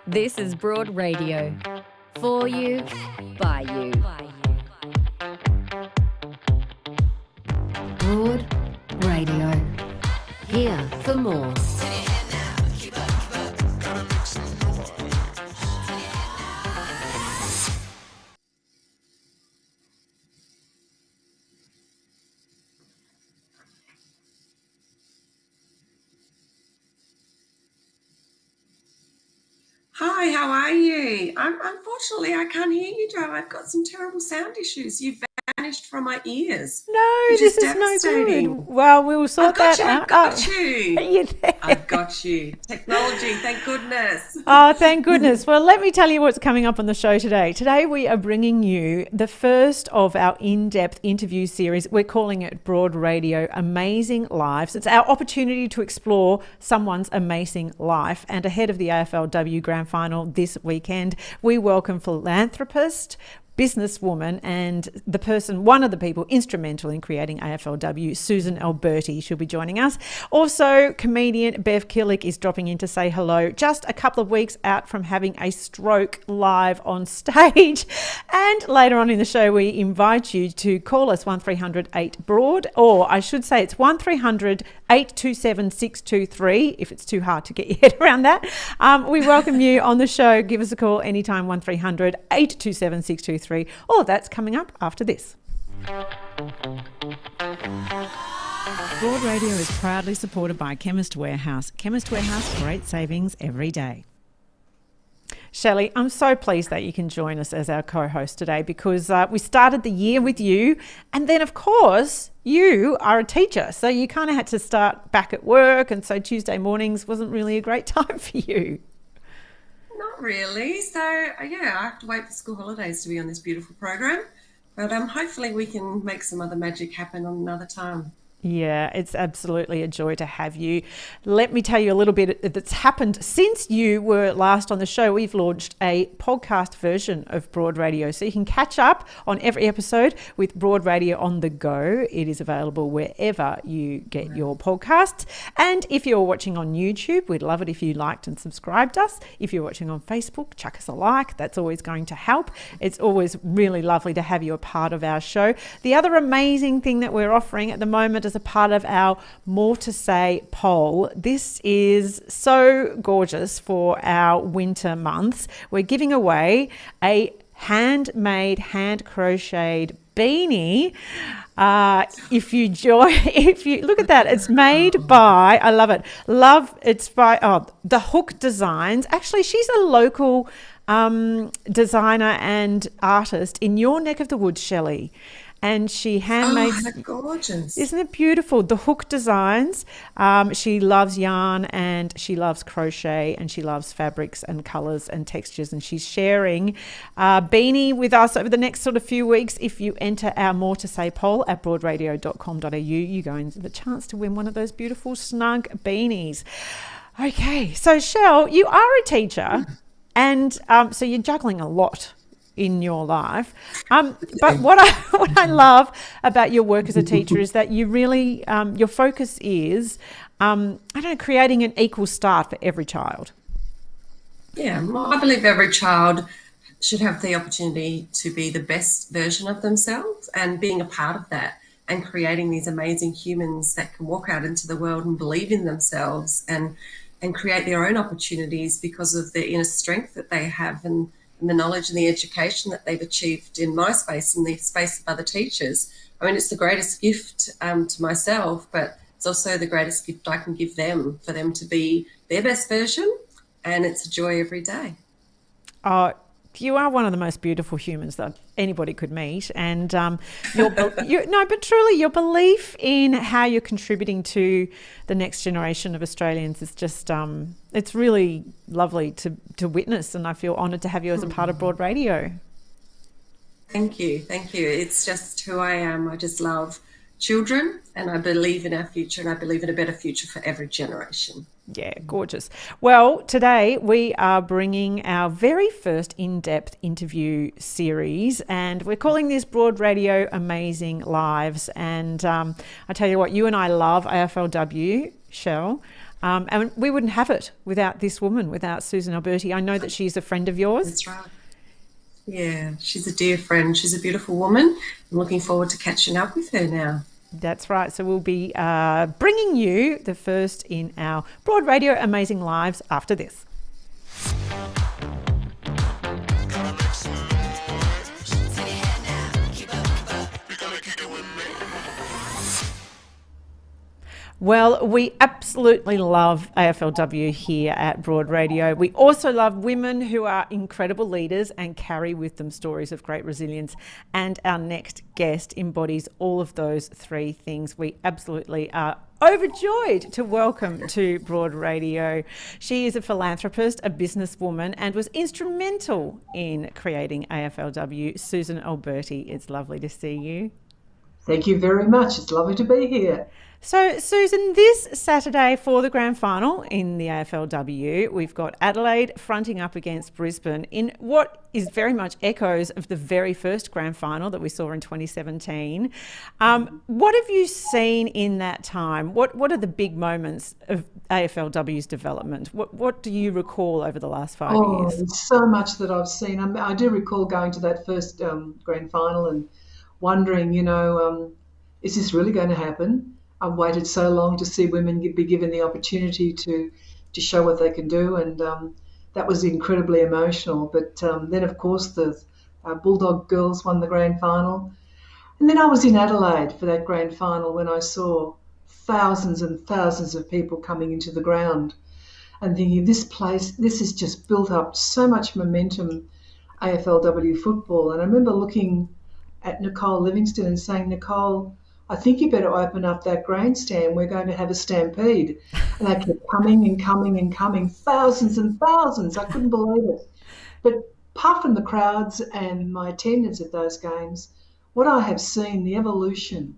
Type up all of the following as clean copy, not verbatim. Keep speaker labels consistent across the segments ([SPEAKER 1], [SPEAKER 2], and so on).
[SPEAKER 1] This is Broad Radio. For you, by you. Broad Radio. Here for more.
[SPEAKER 2] Hi, how are you? Unfortunately, I can't hear you, Joe. I've got some terrible sound issues. You've vanished from my ears.
[SPEAKER 3] No, this is no good. Well, we will sort that out.
[SPEAKER 2] I've got you.
[SPEAKER 3] Are you there?
[SPEAKER 2] I've got you. Technology, thank goodness.
[SPEAKER 3] Oh, thank goodness. Well, let me tell you what's coming up on the show today. Today, we are bringing you the first of our in-depth interview series. We're calling it Broad Radio Amazing Lives. It's our opportunity to explore someone's amazing life. And ahead of the Aflw Grand Final this weekend, we welcome philanthropist, businesswoman, and one of the people instrumental in creating AFLW, Susan Alberti. She'll be joining us. Also, comedian Bev Killick is dropping in to say hello, just a couple of weeks out from having a stroke live on stage. And later on in the show, we invite you to call us 1300 8 Broad, or I should say it's 1300 827 623 if it's too hard to get your head around that. We welcome you on the show. Give us a call anytime, 1300 827 623. All of that's coming up after this. Broad Radio is proudly supported by Chemist Warehouse. Chemist Warehouse, great savings every day. Shelley, I'm so pleased that you can join us as our co-host today because we started the year with you, and then of course you are a teacher, so you kind of had to start back at work, and so Tuesday mornings wasn't really a great time for you.
[SPEAKER 2] Not really. So, yeah, I have to wait for school holidays to be on this beautiful program. But hopefully we can make some other magic happen on another time.
[SPEAKER 3] Yeah, it's absolutely a joy to have you. Let me tell you a little bit that's happened since you were last on the show. We've launched a podcast version of Broad Radio, so you can catch up on every episode with Broad Radio on the go. It is available wherever you get your podcasts. And if you're watching on YouTube, we'd love it if you liked and subscribed us. If you're watching on Facebook, chuck us a like. That's always going to help. It's always really lovely to have you a part of our show. The other amazing thing that we're offering at the moment is a part of our More to Say poll. This is so gorgeous for our winter months. We're giving away a handmade, hand crocheted beanie. If you look at that, it's made by, I love it. It's by the Hook Designs. Actually, she's a local designer and artist in your neck of the woods, Shelley. And she handmade.
[SPEAKER 2] Oh, gorgeous.
[SPEAKER 3] Isn't it beautiful? The Hook Designs. She loves yarn and she loves crochet and she loves fabrics and colours and textures. And she's sharing a beanie with us over the next sort of few weeks. If you enter our More to Say poll at broadradio.com.au, you go and have a chance to win one of those beautiful snug beanies. Okay, so Shell, you are a teacher and so you're juggling a lot in your life. But what I love about your work as a teacher is that you really, your focus is, creating an equal start for every child.
[SPEAKER 2] Yeah, well, I believe every child should have the opportunity to be the best version of themselves, and being a part of that and creating these amazing humans that can walk out into the world and believe in themselves and create their own opportunities because of the inner strength that they have and the knowledge and the education that they've achieved in my space and the space of other teachers. I mean, it's the greatest gift to myself, but it's also the greatest gift I can give them, for them to be their best version, and it's a joy every day.
[SPEAKER 3] You are one of the most beautiful humans that anybody could meet, and but truly, your belief in how you're contributing to the next generation of Australians is just it's really lovely to witness, and I feel honoured to have you as a part of Broad Radio.
[SPEAKER 2] Thank you. It's just who I am. I just love children, and I believe in our future, and I believe in a better future for every generation.
[SPEAKER 3] Yeah, gorgeous. Well, today we are bringing our very first in-depth interview series, and we're calling this Broad Radio Amazing Lives. And I tell you what, you and I love AFLW, Shell. And we wouldn't have it without this woman, without Susan Alberti. I know that she's a friend of yours.
[SPEAKER 2] That's right. Yeah, she's a dear friend. She's a beautiful woman. I'm looking forward to catching up with her now.
[SPEAKER 3] That's right. So we'll be bringing you the first in our Broad Radio Amazing Lives after this. Well, we absolutely love AFLW here at Broad Radio. We also love women who are incredible leaders and carry with them stories of great resilience. And our next guest embodies all of those three things. We absolutely are overjoyed to welcome to Broad Radio. She is a philanthropist, a businesswoman, and was instrumental in creating AFLW. Susan Alberti, it's lovely to see you.
[SPEAKER 4] Thank you very much. It's lovely to be here.
[SPEAKER 3] So, Susan, this Saturday for the grand final in the AFLW, we've got Adelaide fronting up against Brisbane in what is very much echoes of the very first grand final that we saw in 2017. What have you seen in that time? What are the big moments of AFLW's development? What do you recall over the last 5 years?
[SPEAKER 4] There's so much that I've seen. I do recall going to that first grand final and wondering, is this really going to happen? I've waited so long to see women be given the opportunity to show what they can do, and that was incredibly emotional. But then, of course, the Bulldog girls won the grand final. And then I was in Adelaide for that grand final when I saw thousands and thousands of people coming into the ground and thinking, this has just built up so much momentum, AFLW football. And I remember looking at Nicole Livingston and saying, Nicole, I think you better open up that grandstand. We're going to have a stampede. And they kept coming and coming and coming, thousands and thousands. I couldn't believe it. But apart from the crowds and my attendance at those games, what I have seen, the evolution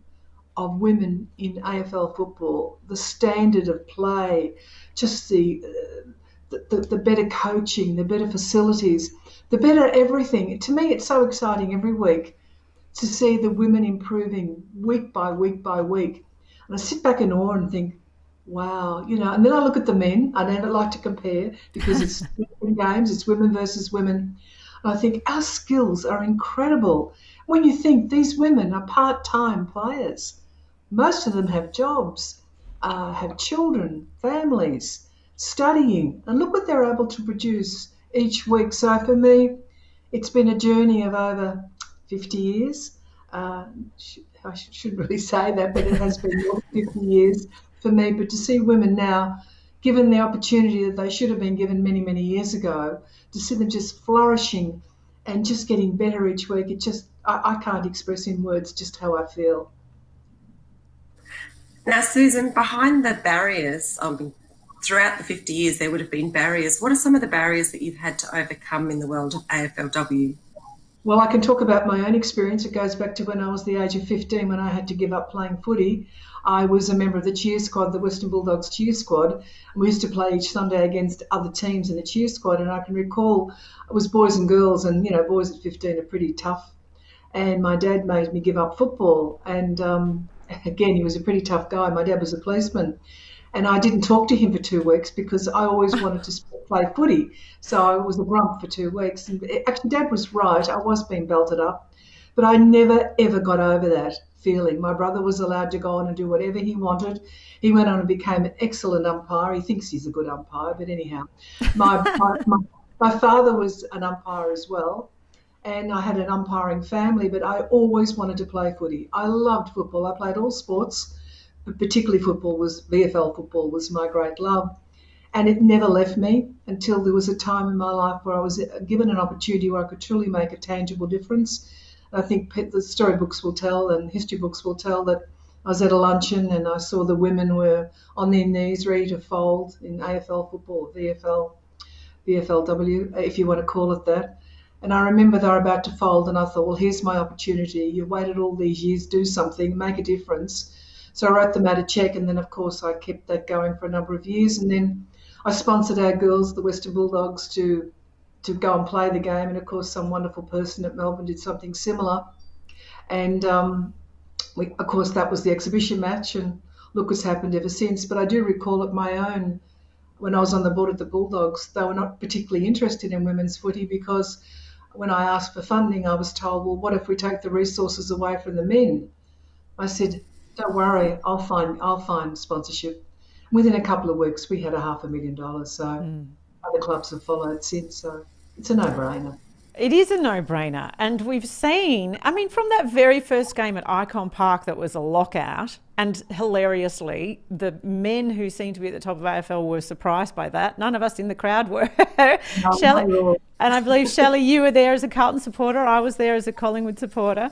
[SPEAKER 4] of women in AFL football, the standard of play, just the better coaching, the better facilities, the better everything. To me, it's so exciting every week to see the women improving week by week by week. And I sit back in awe and think, wow, and then I look at the men. I never like to compare because it's different games, it's women versus women. And I think our skills are incredible. When you think these women are part-time players, most of them have jobs, have children, families, studying, and look what they're able to produce each week. So for me, it's been a journey of over 50 years. I shouldn't really say that, but it has been more than 50 years for me. But to see women now given the opportunity that they should have been given many, many years ago, to see them just flourishing and just getting better each week, I can't express in words just how I feel.
[SPEAKER 2] Now, Susan, behind the barriers, throughout the 50 years there would have been barriers. What are some of the barriers that you've had to overcome in the world of AFLW?
[SPEAKER 4] Well, I can talk about my own experience. It goes back to when I was the age of 15 when I had to give up playing footy. I was a member of the cheer squad, the Western Bulldogs cheer squad. And we used to play each Sunday against other teams in the cheer squad. And I can recall it was boys and girls, and, boys at 15 are pretty tough. And my dad made me give up football. And again, he was a pretty tough guy. My dad was a policeman. And I didn't talk to him for 2 weeks because I always wanted to play footy. So I was a grump for 2 weeks. And actually, Dad was right. I was being belted up. But I never, ever got over that feeling. My brother was allowed to go on and do whatever he wanted. He went on and became an excellent umpire. He thinks he's a good umpire, but anyhow. My father was an umpire as well. And I had an umpiring family, but I always wanted to play footy. I loved football. I played all sports. But particularly VFL football was my great love. And it never left me until there was a time in my life where I was given an opportunity where I could truly make a tangible difference. I think the storybooks will tell and history books will tell that I was at a luncheon and I saw the women were on their knees ready to fold in AFL football, VFLW, if you want to call it that. And I remember they were about to fold and I thought, well, here's my opportunity. You've waited all these years, do something, make a difference. So I wrote them out a cheque, and then, of course, I kept that going for a number of years. And then I sponsored our girls, the Western Bulldogs, to go and play the game. And, of course, some wonderful person at Melbourne did something similar. And, of course, that was the exhibition match. And look has happened ever since. But I do recall at my own, when I was on the board of the Bulldogs, they were not particularly interested in women's footy because when I asked for funding, I was told, well, what if we take the resources away from the men? I said, don't worry, I'll find sponsorship. Within a couple of weeks, we had $500,000. So other clubs have followed since. So it's a no-brainer.
[SPEAKER 3] It is a no-brainer. And we've seen, I mean, from that very first game at Icon Park that was a lockout, and hilariously, the men who seemed to be at the top of AFL were surprised by that. None of us in the crowd were.
[SPEAKER 4] No,
[SPEAKER 3] Shelley, and I believe, Shelley, you were there as a Carlton supporter. I was there as a Collingwood supporter.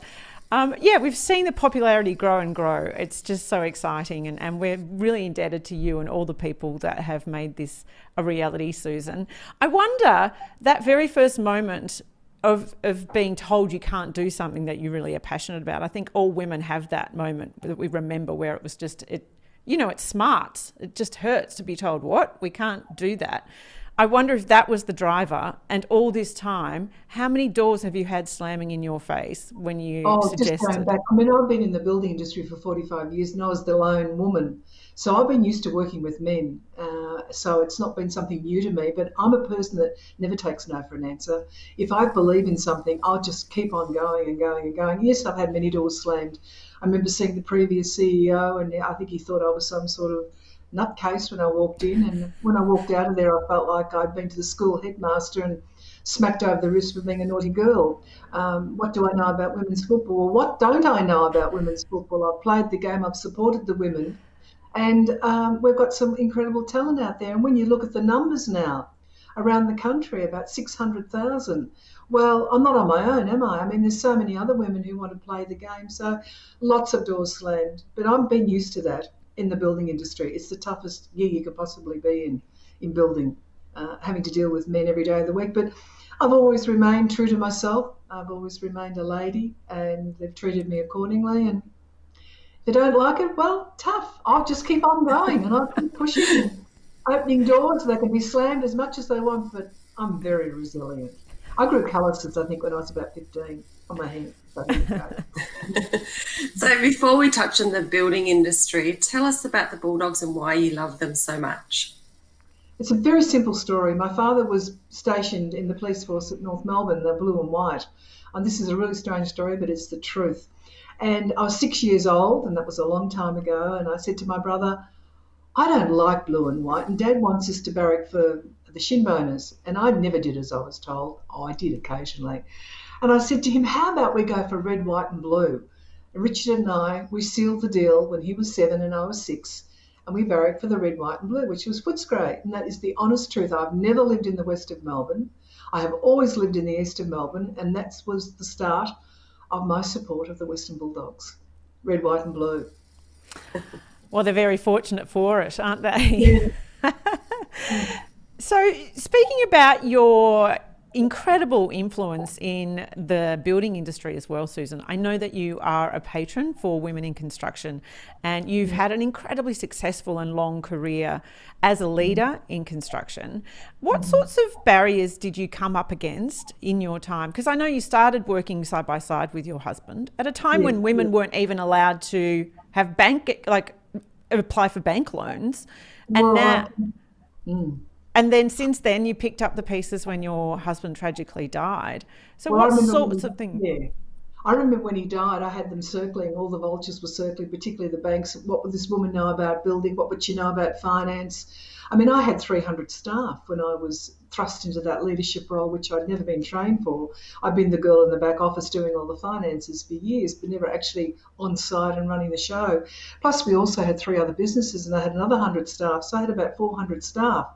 [SPEAKER 3] Yeah, we've seen the popularity grow and grow. It's just so exciting, and we're really indebted to you and all the people that have made this a reality, Susan. I wonder, that very first moment of being told you can't do something that you really are passionate about, I think all women have that moment that we remember where it was just, it smarts. It just hurts to be told, what? We can't do that. I wonder if that was the driver, and all this time, how many doors have you had slamming in your face when you suggested?
[SPEAKER 4] Just going back, I mean, I've been in the building industry for 45 years and I was the lone woman. So I've been used to working with men. So it's not been something new to me, but I'm a person that never takes no for an answer. If I believe in something, I'll just keep on going and going and going. Yes, I've had many doors slammed. I remember seeing the previous CEO and I think he thought I was some sort of nutcase when I walked in, and when I walked out of there I felt like I'd been to the school headmaster and smacked over the wrist for being a naughty girl. What do I know about women's football? Well, what don't I know about women's football? I've played the game, I've supported the women, and we've got some incredible talent out there. And when you look at the numbers now around the country, about 600,000, well, I'm not on my own, am I? I mean, there's so many other women who want to play the game, so lots of doors slammed. But I've been used to that. In the building industry, it's the toughest gig you could possibly be in building, having to deal with men every day of the week. But I've always remained true to myself. I've always remained a lady, and they've treated me accordingly. And if they don't like it, well, tough. I'll just keep on going, and I'll keep pushing, opening doors. They can be slammed as much as they want, but I'm very resilient. I grew calluses, I think, when I was about 15 on my hand.
[SPEAKER 2] So before we touch on the building industry, tell us about the Bulldogs and why you love them so much.
[SPEAKER 4] It's a very simple story. My father was stationed in the police force at North Melbourne, the blue and white. And this is a really strange story, but it's the truth. And I was 6 years old, and that was a long time ago, and I said to my brother, I don't like blue and white, and Dad wants us to barrack for the shinboners. And I never did as I was told. Oh, I did occasionally. And I said to him, how about we go for red, white and blue? And Richard and I, we sealed the deal when he was 7 and I was 6, and we barracked for the red, white and blue, which was Footscray. And that is the honest truth. I've never lived in the west of Melbourne. I have always lived in the east of Melbourne, and that was the start of my support of the Western Bulldogs, red, white and blue.
[SPEAKER 3] Well, they're very fortunate for it, aren't they? Yeah. So speaking about your incredible influence in the building industry as well, Susan, I know that you are a patron for women in construction, and you've had an incredibly successful and long career as a leader in construction. What sorts of barriers did you come up against in your time? Because I know you started working side by side with your husband at a time when women weren't even allowed to have apply for bank loans, and now. And then since then, you picked up the pieces when your husband tragically died. So what sorts of things?
[SPEAKER 4] Yeah. I remember when he died, I had them circling, all the vultures were circling, particularly the banks. What would this woman know about building? What would she know about finance? I mean, I had 300 staff when I was thrust into that leadership role, which I'd never been trained for. I'd been the girl in the back office doing all the finances for years, but never actually on site and running the show. Plus, we also had 3 other businesses, and I had another 100 staff, so I had about 400 staff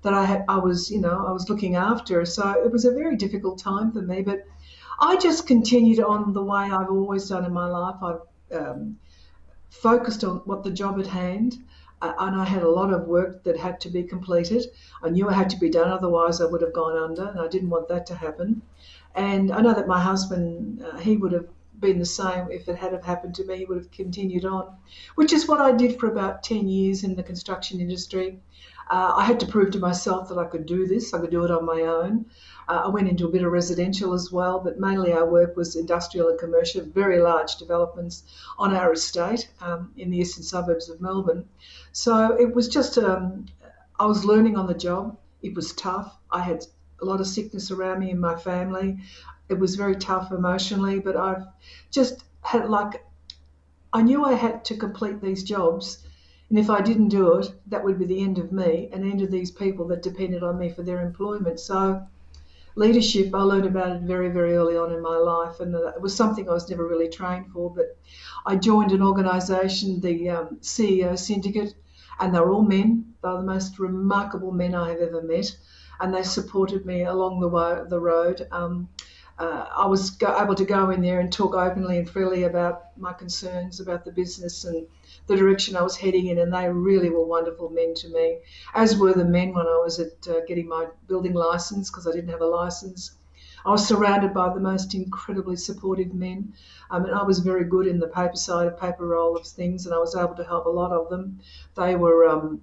[SPEAKER 4] that I was looking after. So it was a very difficult time for me, but I just continued on the way I've always done in my life. I've focused on what the job at hand, and I had a lot of work that had to be completed. I knew it had to be done, otherwise I would have gone under, and I didn't want that to happen. And I know that my husband, he would have been the same. If it had have happened to me, he would have continued on, which is what I did for about 10 years in the construction industry. I had to prove to myself that I could do this. I could do it on my own. I went into a bit of residential as well, but mainly our work was industrial and commercial, very large developments on our estate in the eastern suburbs of Melbourne. So it was just, I was learning on the job. It was tough. I had a lot of sickness around me in my family. It was very tough emotionally, but I've just had I knew I had to complete these jobs. And if I didn't do it, that would be the end of me and the end of these people that depended on me for their employment. So leadership, I learned about it very, very early on in my life, and it was something I was never really trained for. But I joined an organisation, the CEO Syndicate, and they were all men. They were the most remarkable men I have ever met, and they supported me along the road. I was able to go in there and talk openly and freely about my concerns about the business and the direction I was heading in, and they really were wonderful men to me, as were the men when I was at getting my building licence, because I didn't have a licence. I was surrounded by the most incredibly supportive men, and I was very good in the paper roll of things, and I was able to help a lot of them. They were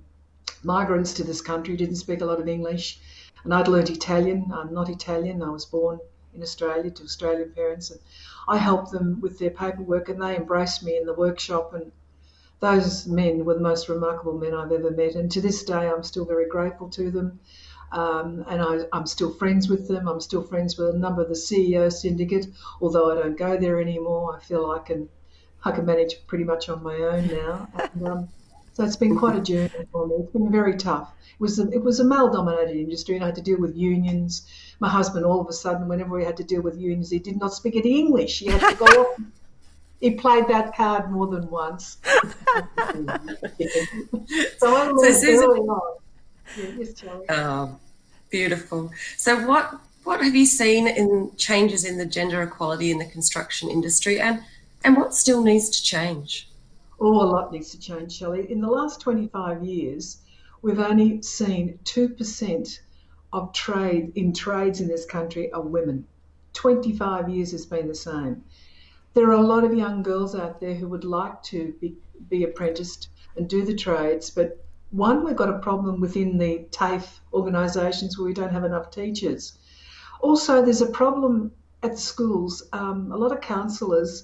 [SPEAKER 4] migrants to this country, didn't speak a lot of English, and I'd learnt Italian. I'm not Italian. I was born in Australia to Australian parents, and I helped them with their paperwork, and they embraced me in the workshop, and those men were the most remarkable men I've ever met, and to this day I'm still very grateful to them, and I'm still friends with them. I'm still friends with a number of the CEO Syndicate, although I don't go there anymore. I feel I can manage pretty much on my own now, and so it's been quite a journey for me. It's been very tough. It was a male-dominated industry, and I had to deal with unions. My husband, all of a sudden, whenever we had to deal with unions, he did not speak any English. He had to go off. He played that card more than once. So I learned early on. Yeah, yes, Charlie.
[SPEAKER 2] Oh, beautiful. So what have you seen in changes in the gender equality in the construction industry, and what still needs to change?
[SPEAKER 4] Oh, a lot needs to change, Shelley. In the last 25 years, we've only seen 2% of trades in this country are women. 25 years has been the same. There are a lot of young girls out there who would like to be apprenticed and do the trades, but one, we've got a problem within the TAFE organisations where we don't have enough teachers. Also, there's a problem at the schools. A lot of counsellors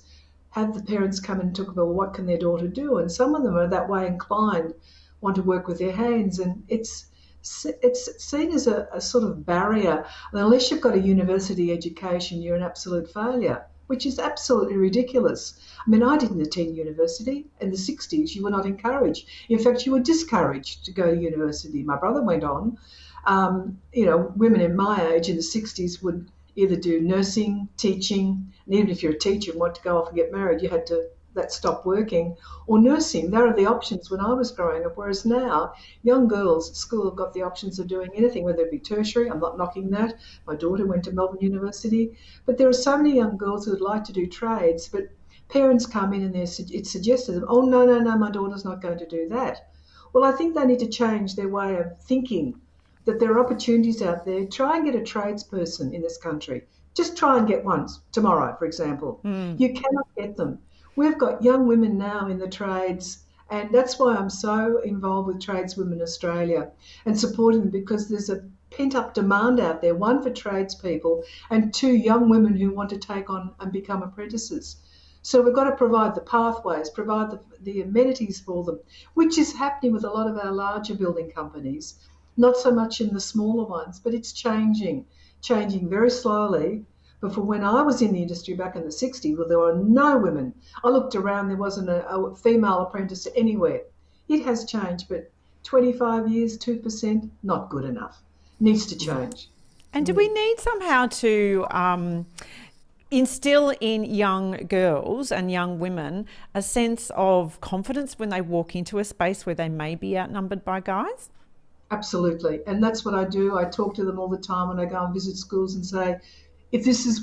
[SPEAKER 4] have the parents come and talk about, well, what can their daughter do? And some of them are that way inclined, want to work with their hands, and it's seen as a sort of barrier. And unless you've got a university education, you're an absolute failure, which is absolutely ridiculous. I mean, I didn't attend university. In the 60s, you were not encouraged. In fact, you were discouraged to go to university. My brother went on. Women in my age in the 60s would either do nursing, teaching, and even if you're a teacher and want to go off and get married, you had to stop working, or nursing. There are the options when I was growing up, whereas now young girls at school have got the options of doing anything, whether it be tertiary. I'm not knocking that. My daughter went to Melbourne University, but there are so many young girls who would like to do trades, but parents come in and it's suggested to them, oh, no, my daughter's not going to do that. Well, I think they need to change their way of thinking, that there are opportunities out there. Try and get a tradesperson in this country. Just try and get one tomorrow, for example. You cannot get them. We've got young women now in the trades, and that's why I'm so involved with Tradeswomen Australia and supporting them, because there's a pent-up demand out there, one, for tradespeople, and two, young women who want to take on and become apprentices. So we've got to provide the pathways, provide the amenities for them, which is happening with a lot of our larger building companies, not so much in the smaller ones, but it's changing very slowly. But for when I was in the industry back in the 60s, well, there were no women. I looked around, there wasn't a female apprentice anywhere. It has changed, but 25 years, 2%, not good enough. Needs to change.
[SPEAKER 3] And do we need somehow to instill in young girls and young women a sense of confidence when they walk into a space where they may be outnumbered by guys?
[SPEAKER 4] Absolutely. And that's what I do. I talk to them all the time when I go and visit schools and say, if this is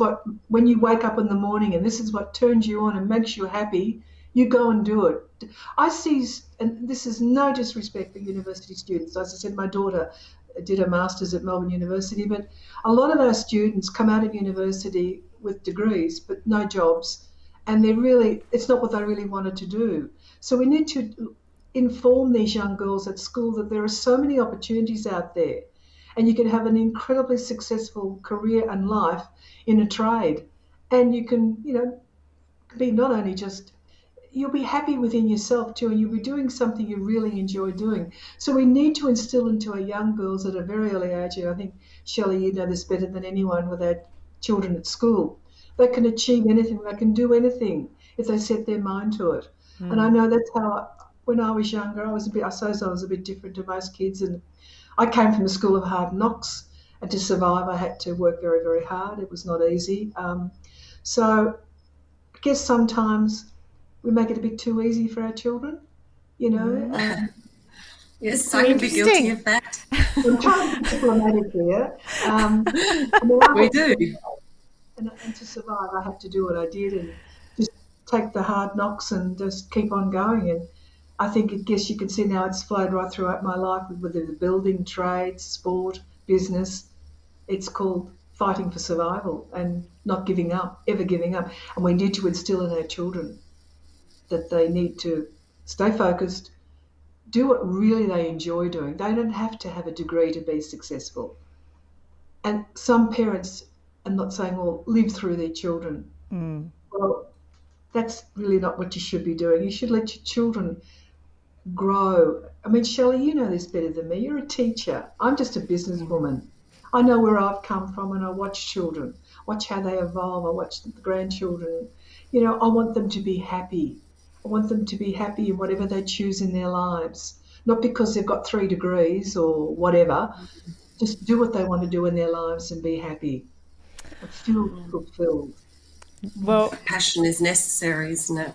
[SPEAKER 4] when you wake up in the morning and this is what turns you on and makes you happy, you go and do it. I see, and this is no disrespect for university students. As I said, my daughter did a master's at Melbourne University, but a lot of our students come out of university with degrees but no jobs, and it's not what they really wanted to do. So we need to inform these young girls at school that there are so many opportunities out there, and you can have an incredibly successful career and life in a trade, and you can, be not only just, you'll be happy within yourself too, and you'll be doing something you really enjoy doing. So we need to instill into our young girls at a very early age, I think, Shelley, you know this better than anyone with our children at school, they can achieve anything, they can do anything if they set their mind to it. And I know that's how, when I was younger, I suppose I was a bit different to most kids, and I came from a school of hard knocks, and to survive I had to work very, very hard. It was not easy. So I guess sometimes we make it a bit too easy for our children,
[SPEAKER 2] Yes, I can be guilty of that.
[SPEAKER 4] I'm trying to be diplomatic here.
[SPEAKER 2] We do.
[SPEAKER 4] And to survive, I had to do what I did and just take the hard knocks and just keep on going. And I guess you can see now it's flowed right throughout my life, whether the building, trade, sport, business. It's called fighting for survival and not giving up, ever giving up. And we need to instill in our children that they need to stay focused, do what really they enjoy doing. They don't have to have a degree to be successful. And some parents, I'm not saying all, live through their children. Well, that's really not what you should be doing. You should let your children grow. I mean, Shelley, you know this better than me. You're a teacher. I'm just a businesswoman. I know where I've come from, and I watch children, watch how they evolve. I watch the grandchildren. I want them to be happy. I want them to be happy in whatever they choose in their lives, not because they've got 3 degrees or whatever. Just do what they want to do in their lives and be happy. Feel fulfilled.
[SPEAKER 3] Well,
[SPEAKER 2] passion is necessary, isn't it?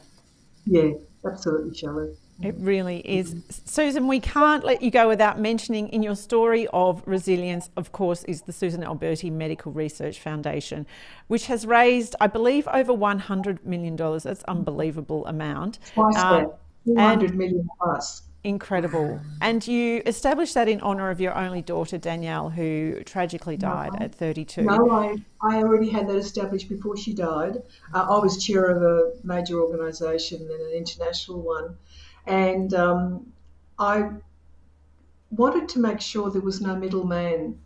[SPEAKER 4] Yeah, absolutely, Shelley.
[SPEAKER 3] It really is. Susan, we can't let you go without mentioning in your story of resilience, of course, is the Susan Alberti Medical Research Foundation, which has raised, I believe, over $100 million. That's unbelievable amount.
[SPEAKER 4] Twice that, 200 million plus.
[SPEAKER 3] Incredible. And you established that in honour of your only daughter, Danielle, who tragically died at 32.
[SPEAKER 4] No, I already had that established before she died. I was chair of a major organisation and an international one. And I wanted to make sure there was no middleman.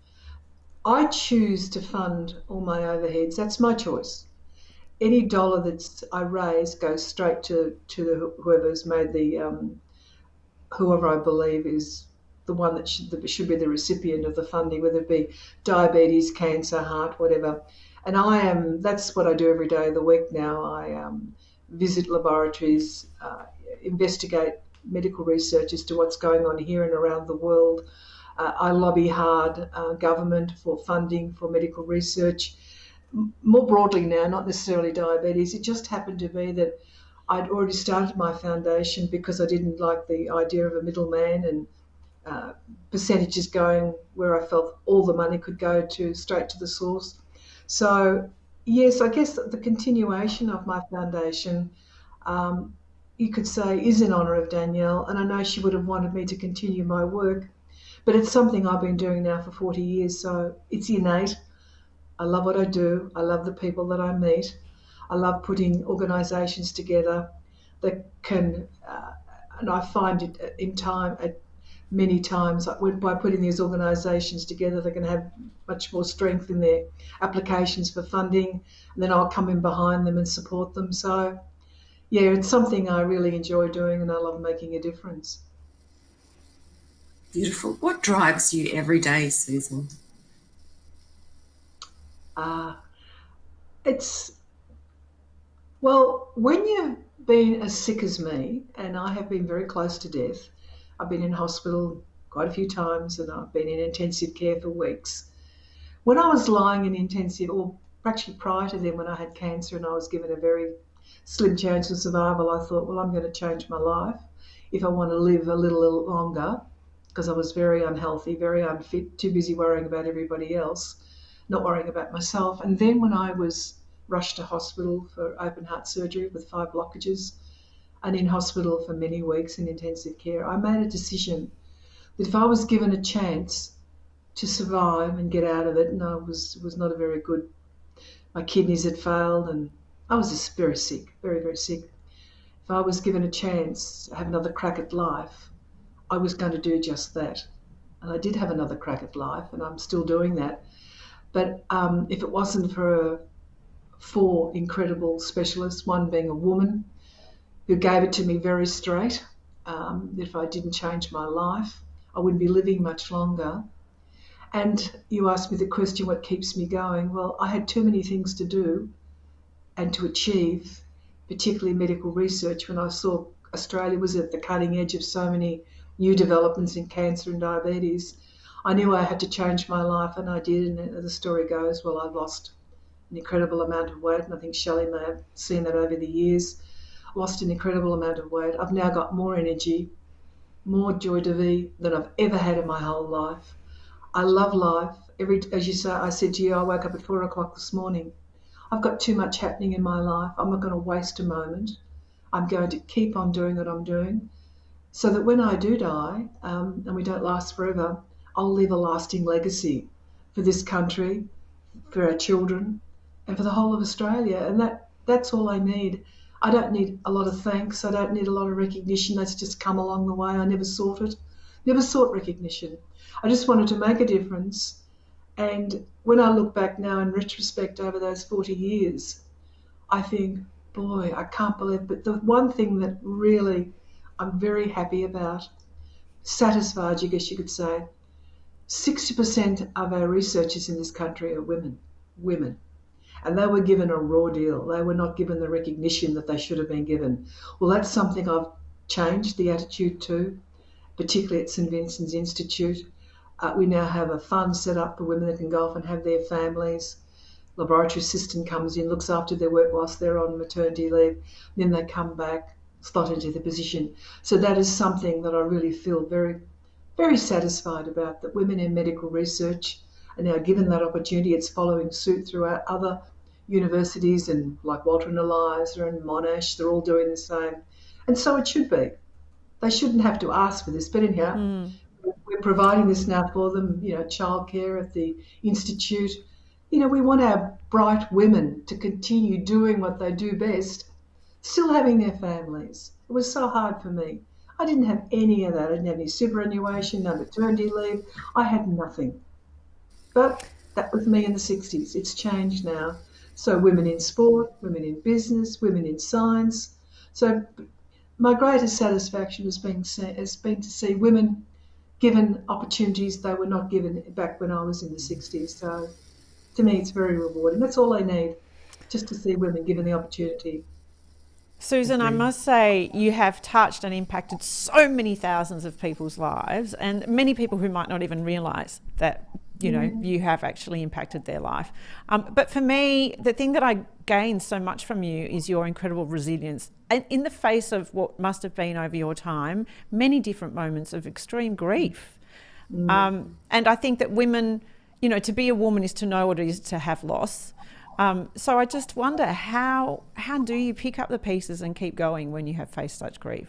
[SPEAKER 4] I choose to fund all my overheads. That's my choice. Any dollar that I raise goes straight to whoever's made the, whoever I believe is the one that should be the recipient of the funding, whether it be diabetes, cancer, heart, whatever. And that's what I do every day of the week now. I visit laboratories, investigate medical research as to what's going on here and around the world. I lobby hard government for funding for medical research. More broadly now, not necessarily diabetes. It just happened to be that I'd already started my foundation because I didn't like the idea of a middleman and percentages going where I felt all the money could go to straight to the source. So yes, I guess the continuation of my foundation, you could say, is in honour of Danielle, and I know she would have wanted me to continue my work, but it's something I've been doing now for 40 years, so it's innate. I love what I do. I love the people that I meet. I love putting organisations together that can, and I find it many times, by putting these organisations together, they can have much more strength in their applications for funding, and then I'll come in behind them and support them. So yeah, it's something I really enjoy doing, and I love making a difference.
[SPEAKER 2] Beautiful. What drives you every day, Susan?
[SPEAKER 4] Well, when you've been as sick as me, and I have been very close to death, I've been in hospital quite a few times, and I've been in intensive care for weeks. When I was lying in intensive, or actually prior to then when I had cancer and I was given a very slim chance of survival, I thought, well, I'm going to change my life if I want to live a little longer, because I was very unhealthy, very unfit, too busy worrying about everybody else, not worrying about myself. And then when I was rushed to hospital for open heart surgery with 5 blockages and in hospital for many weeks in intensive care, I made a decision that if I was given a chance to survive and get out of it, and I was not a very good, my kidneys had failed and I was just very sick, very, very sick. if I was given a chance to have another crack at life, I was going to do just that. And I did have another crack at life, and I'm still doing that. But if it wasn't for 4 incredible specialists, one being a woman who gave it to me very straight, if I didn't change my life, I wouldn't be living much longer. And you asked me the question, what keeps me going? Well, I had too many things to do and to achieve, particularly medical research, when I saw Australia was at the cutting edge of so many new developments in cancer and diabetes. I knew I had to change my life, and I did. And the story goes, well, I've lost an incredible amount of weight, and I think Shelley may have seen that over the years. Lost an incredible amount of weight. I've now got more energy, more joy de vivre than I've ever had in my whole life. I love life. As you say, I said to you, I woke up at 4 o'clock this morning. I've got too much happening in my life. I'm not going to waste a moment. I'm going to keep on doing what I'm doing so that when I do die, and we don't last forever, I'll leave a lasting legacy for this country, for our children, and for the whole of Australia. And that's all I need. I don't need a lot of thanks. I don't need a lot of recognition. That's just come along the way. I never sought it. Never sought recognition. I just wanted to make a difference. And when I look back now in retrospect over those 40 years, I think, boy, I can't believe. But the one thing that really I'm very happy about, satisfied, I guess you could say, 60% of our researchers in this country are women. And they were given a raw deal. They were not given the recognition that they should have been given. Well, that's something I've changed the attitude to, particularly at St Vincent's Institute. We now have a fund set up for women that can go off and have their families. Laboratory assistant comes in, looks after their work whilst they're on maternity leave. Then they come back, slot into the position. So that is something that I really feel very, very satisfied about, that women in medical research are now given that opportunity. It's following suit throughout other universities, and like Walter and Eliza and Monash, they're all doing the same. And so it should be. They shouldn't have to ask for this, but anyhow, we're providing this now for them, childcare at the Institute. We want our bright women to continue doing what they do best, still having their families. It was so hard for me. I didn't have any of that. I didn't have any superannuation, no maternity leave. I had nothing. But that was me in the 60s. It's changed now. So women in sport, women in business, women in science. So my greatest satisfaction has been to see women given opportunities they were not given back when I was in the 60s. So to me, it's very rewarding. That's all I need, just to see women given the opportunity.
[SPEAKER 3] Susan, I must say you have touched and impacted so many thousands of people's lives, and many people who might not even realise that you have actually impacted their life. But for me, the thing that I gained so much from you is your incredible resilience in the face of what must have been over your time, many different moments of extreme grief. And I think that women, to be a woman is to know what it is to have loss. So I just wonder, how do you pick up the pieces and keep going when you have faced such grief?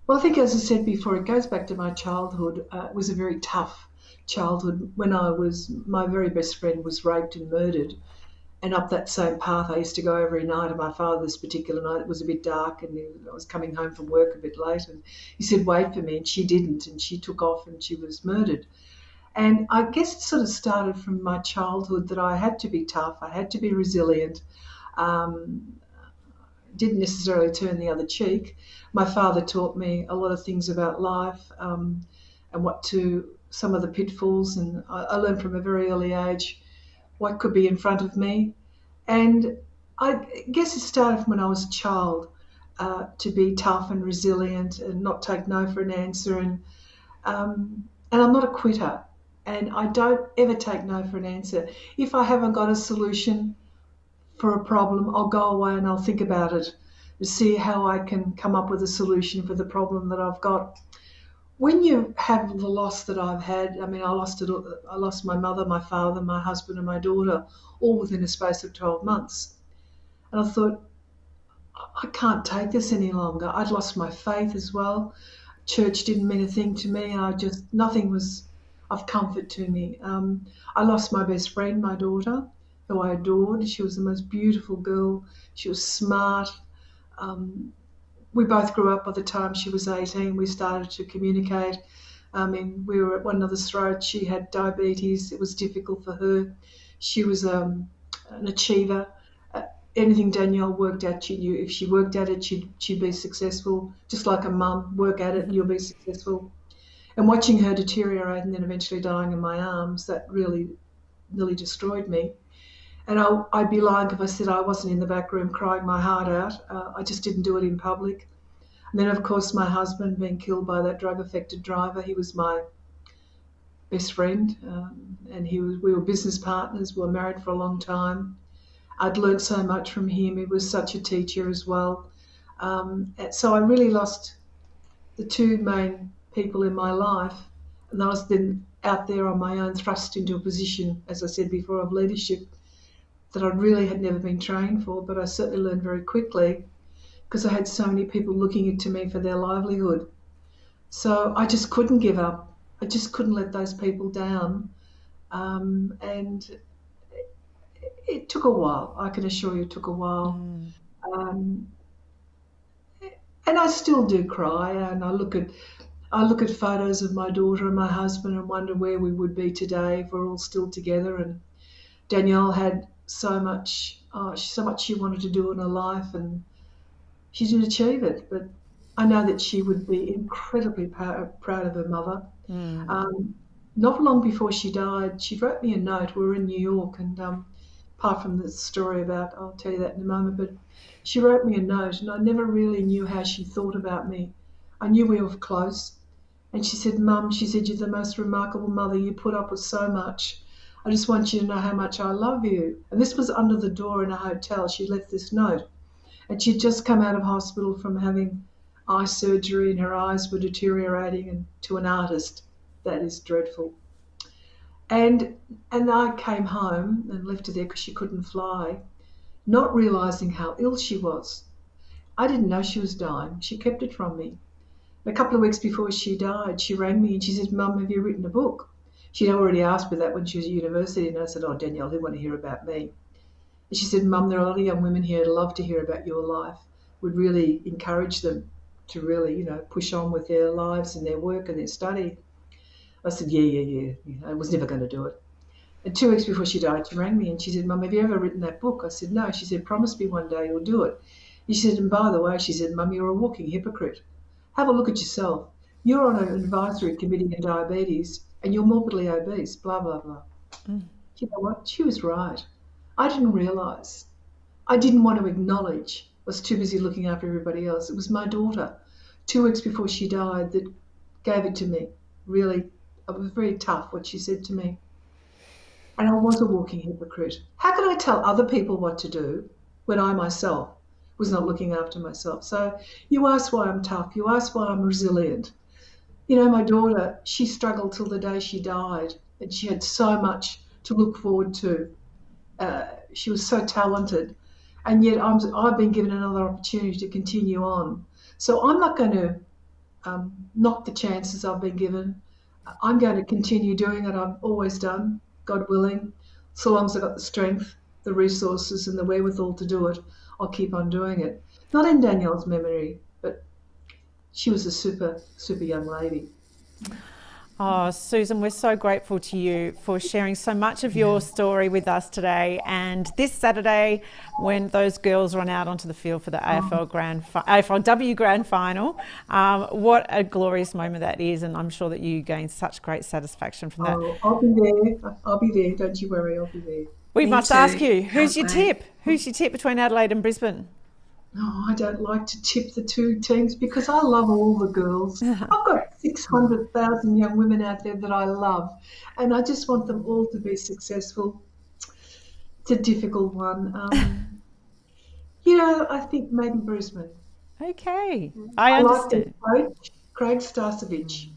[SPEAKER 4] Well, I think, as I said before, it goes back to my childhood. It was a very tough childhood. When my very best friend was raped and murdered, and up that same path I used to go every night. And my father, this particular night, it was a bit dark, and I was coming home from work a bit late, and he said, wait for me, and she didn't, and she took off and she was murdered. And I guess it sort of started from my childhood that I had to be tough, I had to be resilient, didn't necessarily turn the other cheek. My father taught me a lot of things about life, and some of the pitfalls, and I learned from a very early age what could be in front of me. And I guess it started from when I was a child, to be tough and resilient and not take no for an answer. And I'm not a quitter, and I don't ever take no for an answer. If I haven't got a solution for a problem, I'll go away and I'll think about it to see how I can come up with a solution for the problem that I've got. When you have the loss that I've had, I mean, I lost my mother, my father, my husband and my daughter, all within a space of 12 months. And I thought, I can't take this any longer. I'd lost my faith as well. Church didn't mean a thing to me. Nothing was of comfort to me. I lost my best friend, my daughter, who I adored. She was the most beautiful girl. She was smart, we both grew up by the time she was 18. We started to communicate. I mean, we were at one another's throats. She had diabetes. It was difficult for her. She was an achiever. Anything Danielle worked at, she knew if she worked at it, she'd be successful. Just like a mum, work at it and you'll be successful. And watching her deteriorate and then eventually dying in my arms, that really nearly destroyed me. And I'd be lying if I said I wasn't in the back room crying my heart out. I just didn't do it in public. And then, of course, my husband being killed by that drug-affected driver, he was my best friend, and we were business partners. We were married for a long time. I'd learned so much from him. He was such a teacher as well. So I really lost the two main people in my life, and I was then out there on my own, thrust into a position, as I said before, of leadership that I really had never been trained for, but I certainly learned very quickly because I had so many people looking to me for their livelihood. So I just couldn't give up. I just couldn't let those people down. And it took a while. I can assure you it took a while. And I still do cry, and I look at photos of my daughter and my husband and wonder where we would be today if we're all still together. And Danielle had so much she wanted to do in her life, and she didn't achieve it. But I know that she would be incredibly proud of her mother. Not long before she died, she wrote me a note. We were in New York, and apart from the story about, I'll tell you that in a moment, but she wrote me a note, and I never really knew how she thought about me. I knew we were close. And she said, Mum, she said, you're the most remarkable mother. You put up with so much. I just want you to know how much I love you. And this was under the door in a hotel. She left this note. And she'd just come out of hospital from having eye surgery, and her eyes were deteriorating, and to an artist, that is dreadful. And I came home and left her there because she couldn't fly, not realising how ill she was. I didn't know she was dying. She kept it from me. A couple of weeks before she died, she rang me and she said, Mum, have you written a book? She'd already asked me that when she was at university, and I said, oh, Danielle, they want to hear about me. And she said, Mum, there are a lot of young women here who'd love to hear about your life. Would really encourage them to really, push on with their lives and their work and their study. I said, yeah. I was never going to do it. And 2 weeks before she died, she rang me and she said, Mum, have you ever written that book? I said, no. She said, promise me one day you'll do it. And she said, and by the way, she said, Mum, you're a walking hypocrite. Have a look at yourself. You're on an advisory committee in diabetes and you're morbidly obese, blah, blah, blah. You know what? She was right. I didn't realise. I didn't want to acknowledge. I was too busy looking after everybody else. It was my daughter, 2 weeks before she died, that gave it to me. Really, it was very tough what she said to me. And I was a walking hypocrite. How could I tell other people what to do when I myself was not looking after myself? So you ask why I'm tough. You ask why I'm resilient. My daughter, she struggled till the day she died, and she had so much to look forward to. She was so talented, and yet I've been given another opportunity to continue on. So I'm not going to knock the chances I've been given. I'm going to continue doing what I've always done, God willing. So long as I've got the strength, the resources and the wherewithal to do it, I'll keep on doing it. Not in Danielle's memory, but she was a super, super young lady.
[SPEAKER 3] Oh, Susan, we're so grateful to you for sharing so much of your story with us today. And this Saturday, when those girls run out onto the field for the AFLW Grand Final, what a glorious moment that is. And I'm sure that you gain such great satisfaction from that.
[SPEAKER 4] Oh, I'll be there. I'll be there. Don't you worry. I'll be there.
[SPEAKER 3] We
[SPEAKER 2] Me
[SPEAKER 3] must
[SPEAKER 2] too.
[SPEAKER 3] ask you, who's
[SPEAKER 2] Can't
[SPEAKER 3] your
[SPEAKER 2] wait.
[SPEAKER 3] tip? Who's your tip between Adelaide and Brisbane?
[SPEAKER 4] No, I don't like to tip the two teams because I love all the girls. I've got 600,000 young women out there that I love, and I just want them all to be successful. It's a difficult one. I think maybe Brisbane.
[SPEAKER 3] Okay, I
[SPEAKER 4] like
[SPEAKER 3] understand.
[SPEAKER 4] their coach, Craig Starcevich.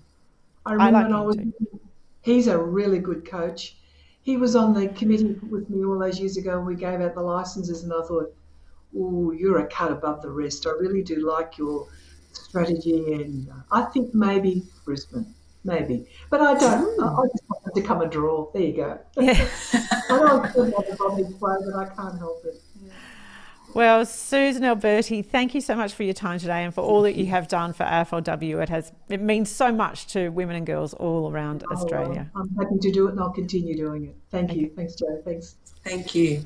[SPEAKER 4] I
[SPEAKER 3] I
[SPEAKER 4] remember
[SPEAKER 3] like
[SPEAKER 4] when I
[SPEAKER 3] him
[SPEAKER 4] was.
[SPEAKER 3] too.
[SPEAKER 4] He's a really good coach. He was on the committee with me all those years ago when we gave out the licenses, and I thought, oh, you're a cut above the rest. I really do like your strategy, and I think maybe Brisbane, maybe. But I don't. I just want it to come a draw. There you go.
[SPEAKER 3] Yeah.
[SPEAKER 4] I know it's good like a public play, but I can't help it.
[SPEAKER 3] Well, Susan Alberti, thank you so much for your time today and for all that you have done for AFLW. It means so much to women and girls all around Australia.
[SPEAKER 4] I'm happy to do it and I'll continue doing it. Thank you. Thanks, Jo. Thanks.
[SPEAKER 2] Thank you.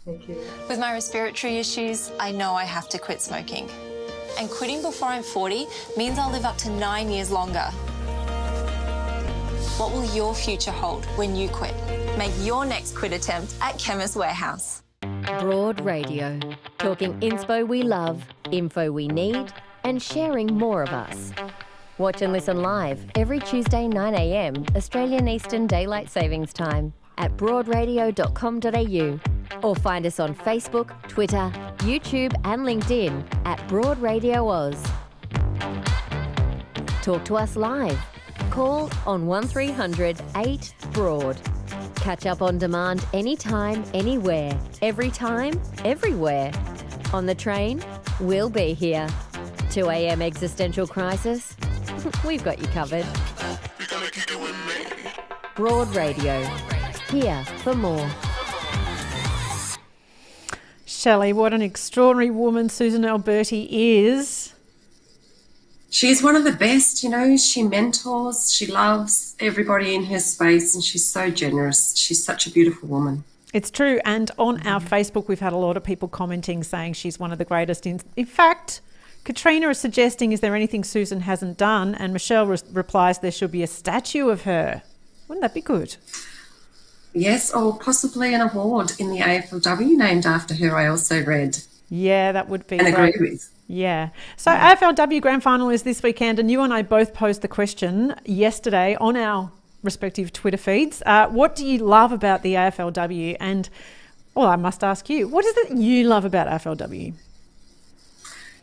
[SPEAKER 4] Thank you.
[SPEAKER 5] With my respiratory issues, I know I have to quit smoking. And quitting before I'm 40 means I'll live up to 9 years longer. What will your future hold when you quit? Make your next quit attempt at Chemist Warehouse.
[SPEAKER 1] Broad Radio. Talking inspo we love, info we need, and sharing more of us. Watch and listen live every Tuesday 9 a.m. Australian Eastern Daylight Savings Time at broadradio.com.au or find us on Facebook, Twitter, YouTube and LinkedIn at Broad Radio Oz. Talk to us live. Call on 1300 8 Broad. Catch up on demand anytime, anywhere, every time, everywhere. On the train, we'll be here. 2 a.m. existential crisis? We've got you covered. Broad Radio. Here for more.
[SPEAKER 3] Shelley, what an extraordinary woman Susan Alberti is.
[SPEAKER 2] She's one of the best, you know. She mentors, she loves everybody in her space, and she's so generous. She's such a beautiful woman.
[SPEAKER 3] It's true. And on our Facebook, we've had a lot of people commenting saying she's one of the greatest. In fact, Katrina is suggesting, is there anything Susan hasn't done? And Michelle replies, there should be a statue of her. Wouldn't that be good?
[SPEAKER 2] Yes, or possibly an award in the AFLW named after her, I also read.
[SPEAKER 3] Yeah, that would be
[SPEAKER 2] and
[SPEAKER 3] great.
[SPEAKER 2] Agree with.
[SPEAKER 3] Yeah. So AFLW Grand Final is this weekend, and you and I both posed the question yesterday on our respective Twitter feeds. What do you love about the AFLW? And, well, I must ask you, what is it you love about AFLW?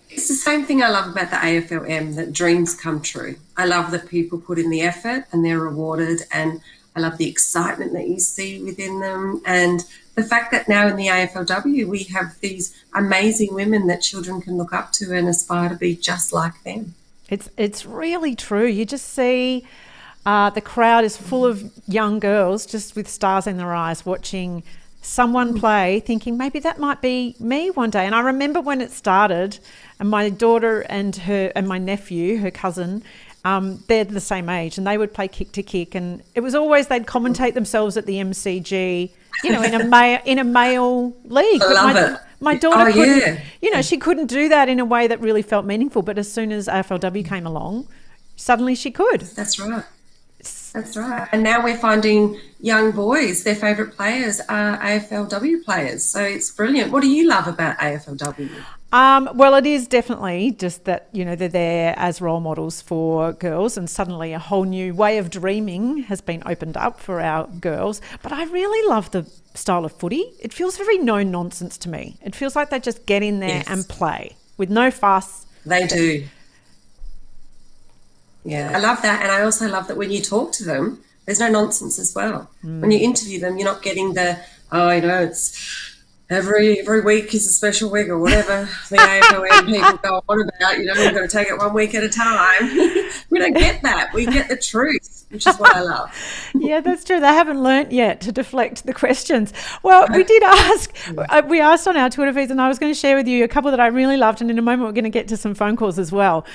[SPEAKER 2] It's the same thing I love about the AFLM, that dreams come true. I love that people put in the effort and they're rewarded, and I love the excitement that you see within them, and the fact that now in the AFLW we have these amazing women that children can look up to and aspire to be just like them.
[SPEAKER 3] It's really true. You just see the crowd is full of young girls just with stars in their eyes watching someone play, thinking maybe that might be me one day. And I remember when it started, and my daughter and my nephew, her cousin, they're the same age, and they would play kick to kick, and it was always they'd commentate themselves at the MCG, you know, in a male league.
[SPEAKER 2] I love it.
[SPEAKER 3] My daughter couldn't, you know, she couldn't do that in a way that really felt meaningful. But as soon as AFLW came along, suddenly she could.
[SPEAKER 2] That's right. That's right. And now we're finding young boys, their favourite players are AFLW players. So it's brilliant. What do you love about AFLW?
[SPEAKER 3] Well, it is definitely just that, you know, they're there as role models for girls, and suddenly a whole new way of dreaming has been opened up for our girls. But I really love the style of footy. It feels very no nonsense to me. It feels like they just get in there and play with no fuss.
[SPEAKER 2] They do. Yeah, I love that. And I also love that when you talk to them, there's no nonsense as well. When you interview them, you're not getting the, it's every week is a special week or whatever the AFLM people go on about, you know, we've got to take it 1 week at a time. We don't get that. We get the truth, which is what I love.
[SPEAKER 3] Yeah, that's true. They haven't learnt yet to deflect the questions. Well, we did ask, we asked on our Twitter feeds, and I was going to share with you a couple that I really loved, and in a moment we're going to get to some phone calls as well.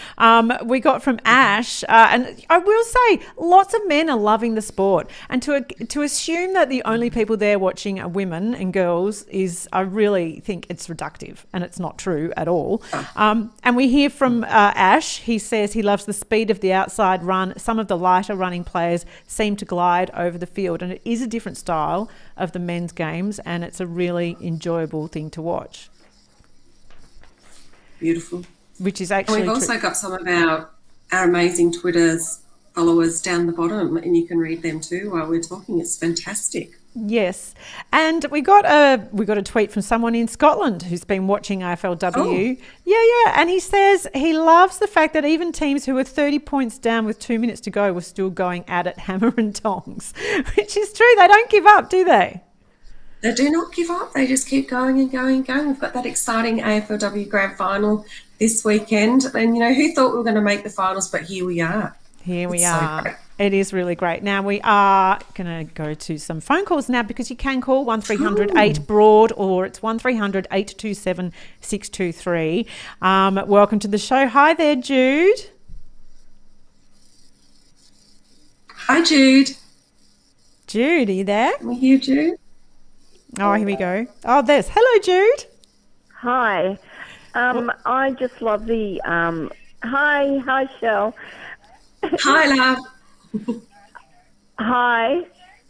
[SPEAKER 3] We got from Ash, and I will say lots of men are loving the sport, and to assume that the only people there watching are women and girls is, I really think it's reductive, and it's not true at all. And we hear from Ash. He says he loves the speed of the outside run. Some of the lighter running players seem to glide over the field, and it is a different style of the men's games, and it's a really enjoyable thing to watch.
[SPEAKER 2] Beautiful.
[SPEAKER 3] Which is actually
[SPEAKER 2] and we've also got some of our amazing Twitter's followers down the bottom, and you can read them too while we're talking. It's fantastic.
[SPEAKER 3] Yes, and we got a tweet from someone in Scotland who's been watching AFLW. Yeah, and he says he loves the fact that even teams who were 30 points down with 2 minutes to go were still going at it hammer and tongs, which is true. They don't give up, do they?
[SPEAKER 2] They do not give up. They just keep going and going and going. We've got that exciting AFLW Grand Final this weekend, and you know, who thought we were going to make the finals? But here we are.
[SPEAKER 3] Here we are. It is really great. Now we are going to go to some phone calls now, because you can call 1300 8 Broad, or it's 1300 827 623. Welcome to the show. Hi there, Jude.
[SPEAKER 2] Hi, Jude.
[SPEAKER 3] Jude, are you there?
[SPEAKER 2] Can we hear Jude?
[SPEAKER 3] Oh, here we go. Oh, there's. Hello, Jude.
[SPEAKER 6] Hi. I just love the hi, Shell.
[SPEAKER 2] Hi, love.
[SPEAKER 6] Hi.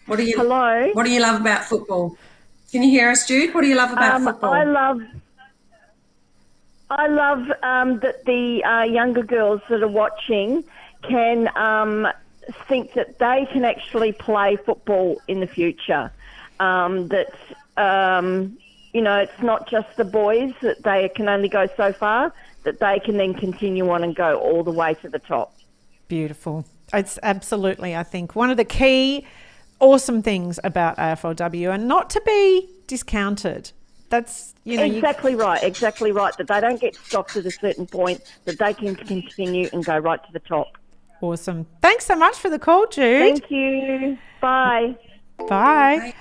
[SPEAKER 6] Hello.
[SPEAKER 2] What do you love about football? Can you hear us, Jude? What do you love about football?
[SPEAKER 6] I love that the younger girls that are watching can think that they can actually play football in the future. It's not just the boys, that they can only go so far, that they can then continue on and go all the way to the top.
[SPEAKER 3] Beautiful. It's absolutely, I think, one of the key awesome things about AFLW, and not to be discounted. That's,
[SPEAKER 6] exactly right, that they don't get stopped at a certain point, that they can continue and go right to the top.
[SPEAKER 3] Awesome. Thanks so much for the call, Jude.
[SPEAKER 6] Thank you. Bye.
[SPEAKER 3] Bye.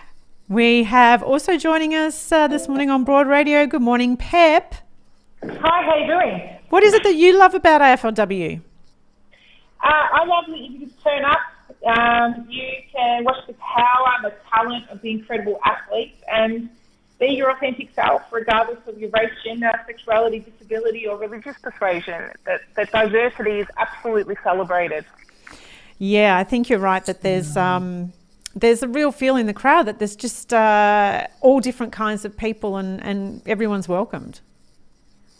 [SPEAKER 3] We have also joining us this morning on Broad Radio. Good morning, Pep.
[SPEAKER 7] Hi, how you doing?
[SPEAKER 3] What is it that you love about AFLW?
[SPEAKER 7] I love that you can turn up. You can watch the power and the talent of the incredible athletes and be your authentic self, regardless of your race, gender, sexuality, disability, or religious persuasion. That diversity is absolutely celebrated.
[SPEAKER 3] Yeah, I think you're right that there's a real feel in the crowd that there's just all different kinds of people, and everyone's welcomed.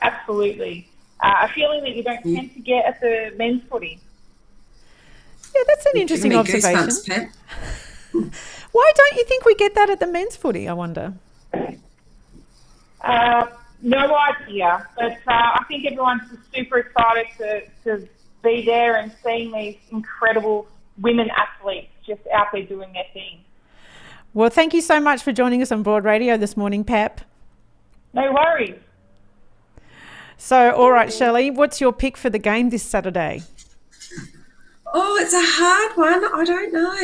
[SPEAKER 7] Absolutely. A feeling that you don't tend to get at the men's footy.
[SPEAKER 3] Yeah, that's an interesting observation.
[SPEAKER 2] Goosebumps, Pep.
[SPEAKER 3] Why don't you think we get that at the men's footy, I wonder?
[SPEAKER 7] No idea, but I think everyone's just super excited to be there and seeing these incredible women athletes just out there doing their thing.
[SPEAKER 3] Well, thank you so much for joining us on Broad Radio this morning, Pep.
[SPEAKER 7] No worries.
[SPEAKER 3] So, all right, Shelley, what's your pick for the game this Saturday?
[SPEAKER 2] Oh, it's a hard one. I don't know.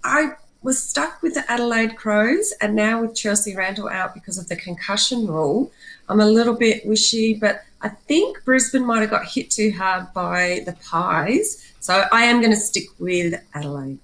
[SPEAKER 2] I was stuck with the Adelaide Crows, and now with Chelsea Randall out because of the concussion rule, I'm a little bit wishy, but I think Brisbane might have got hit too hard by the Pies. So I am going to stick with Adelaide.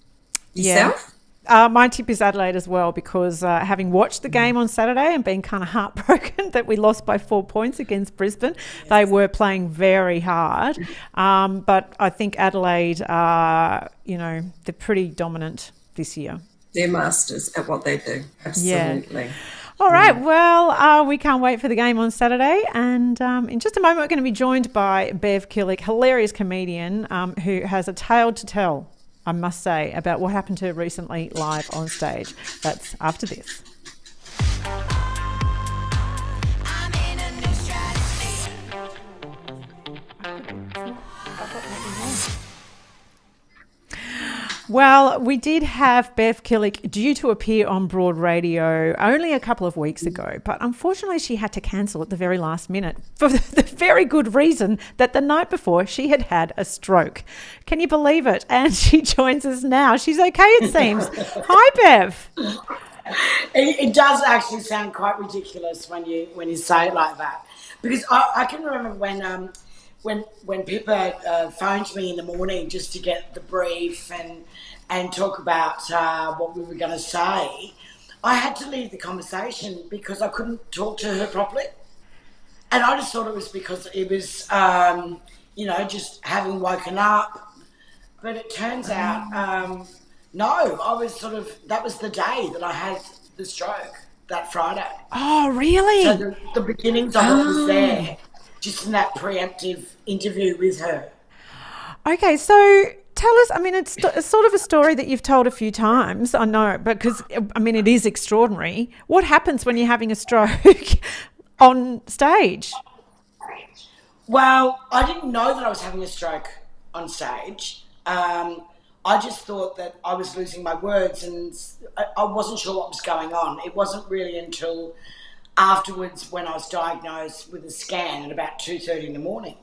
[SPEAKER 2] Yourself?
[SPEAKER 3] Yeah. My tip is Adelaide as well, because having watched the game on Saturday and being kind of heartbroken that we lost by 4 points against Brisbane, they were playing very hard. But I think Adelaide are, they're pretty dominant this year.
[SPEAKER 2] They're masters at what they do. Absolutely.
[SPEAKER 3] Yeah. All right. Well, we can't wait for the game on Saturday. And in just a moment, we're going to be joined by Bev Killick, hilarious comedian who has a tale to tell, I must say, about what happened to her recently live on stage. That's after this. Well, we did have Bev Killick due to appear on Broad Radio only a couple of weeks ago, but unfortunately she had to cancel at the very last minute for the very good reason that the night before she had had a stroke. Can you believe it? And she joins us now. She's okay, it seems. Hi, Bev.
[SPEAKER 8] It does actually sound quite ridiculous when you say it like that, because I can remember when Pippa phoned me in the morning just to get the brief and talk about what we were going to say, I had to leave the conversation because I couldn't talk to her properly. And I just thought it was because it was, just having woken up. But it turns out, no, I was that was the day that I had the stroke, that Friday.
[SPEAKER 3] Oh, really?
[SPEAKER 8] So the beginnings of it was there, just in that preemptive interview with her.
[SPEAKER 3] Okay, so tell us, it's sort of a story that you've told a few times, I know, because, it is extraordinary. What happens when you're having a stroke on stage?
[SPEAKER 8] Well, I didn't know that I was having a stroke on stage. I just thought that I was losing my words and I wasn't sure what was going on. It wasn't really until afterwards when I was diagnosed with a scan at about 2:30 in the morning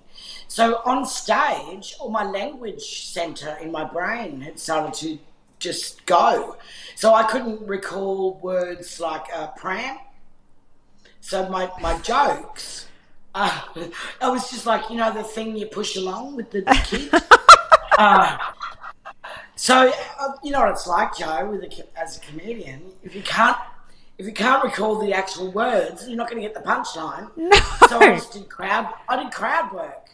[SPEAKER 8] So on stage, all my language centre in my brain had started to just go. So I couldn't recall words like pram. So my jokes, I was just like, you know, the thing you push along with the kid. You know what it's like, Joe, as a comedian. If you can't recall the actual words, you're not going to get the punchline.
[SPEAKER 3] No.
[SPEAKER 8] So I did crowd work.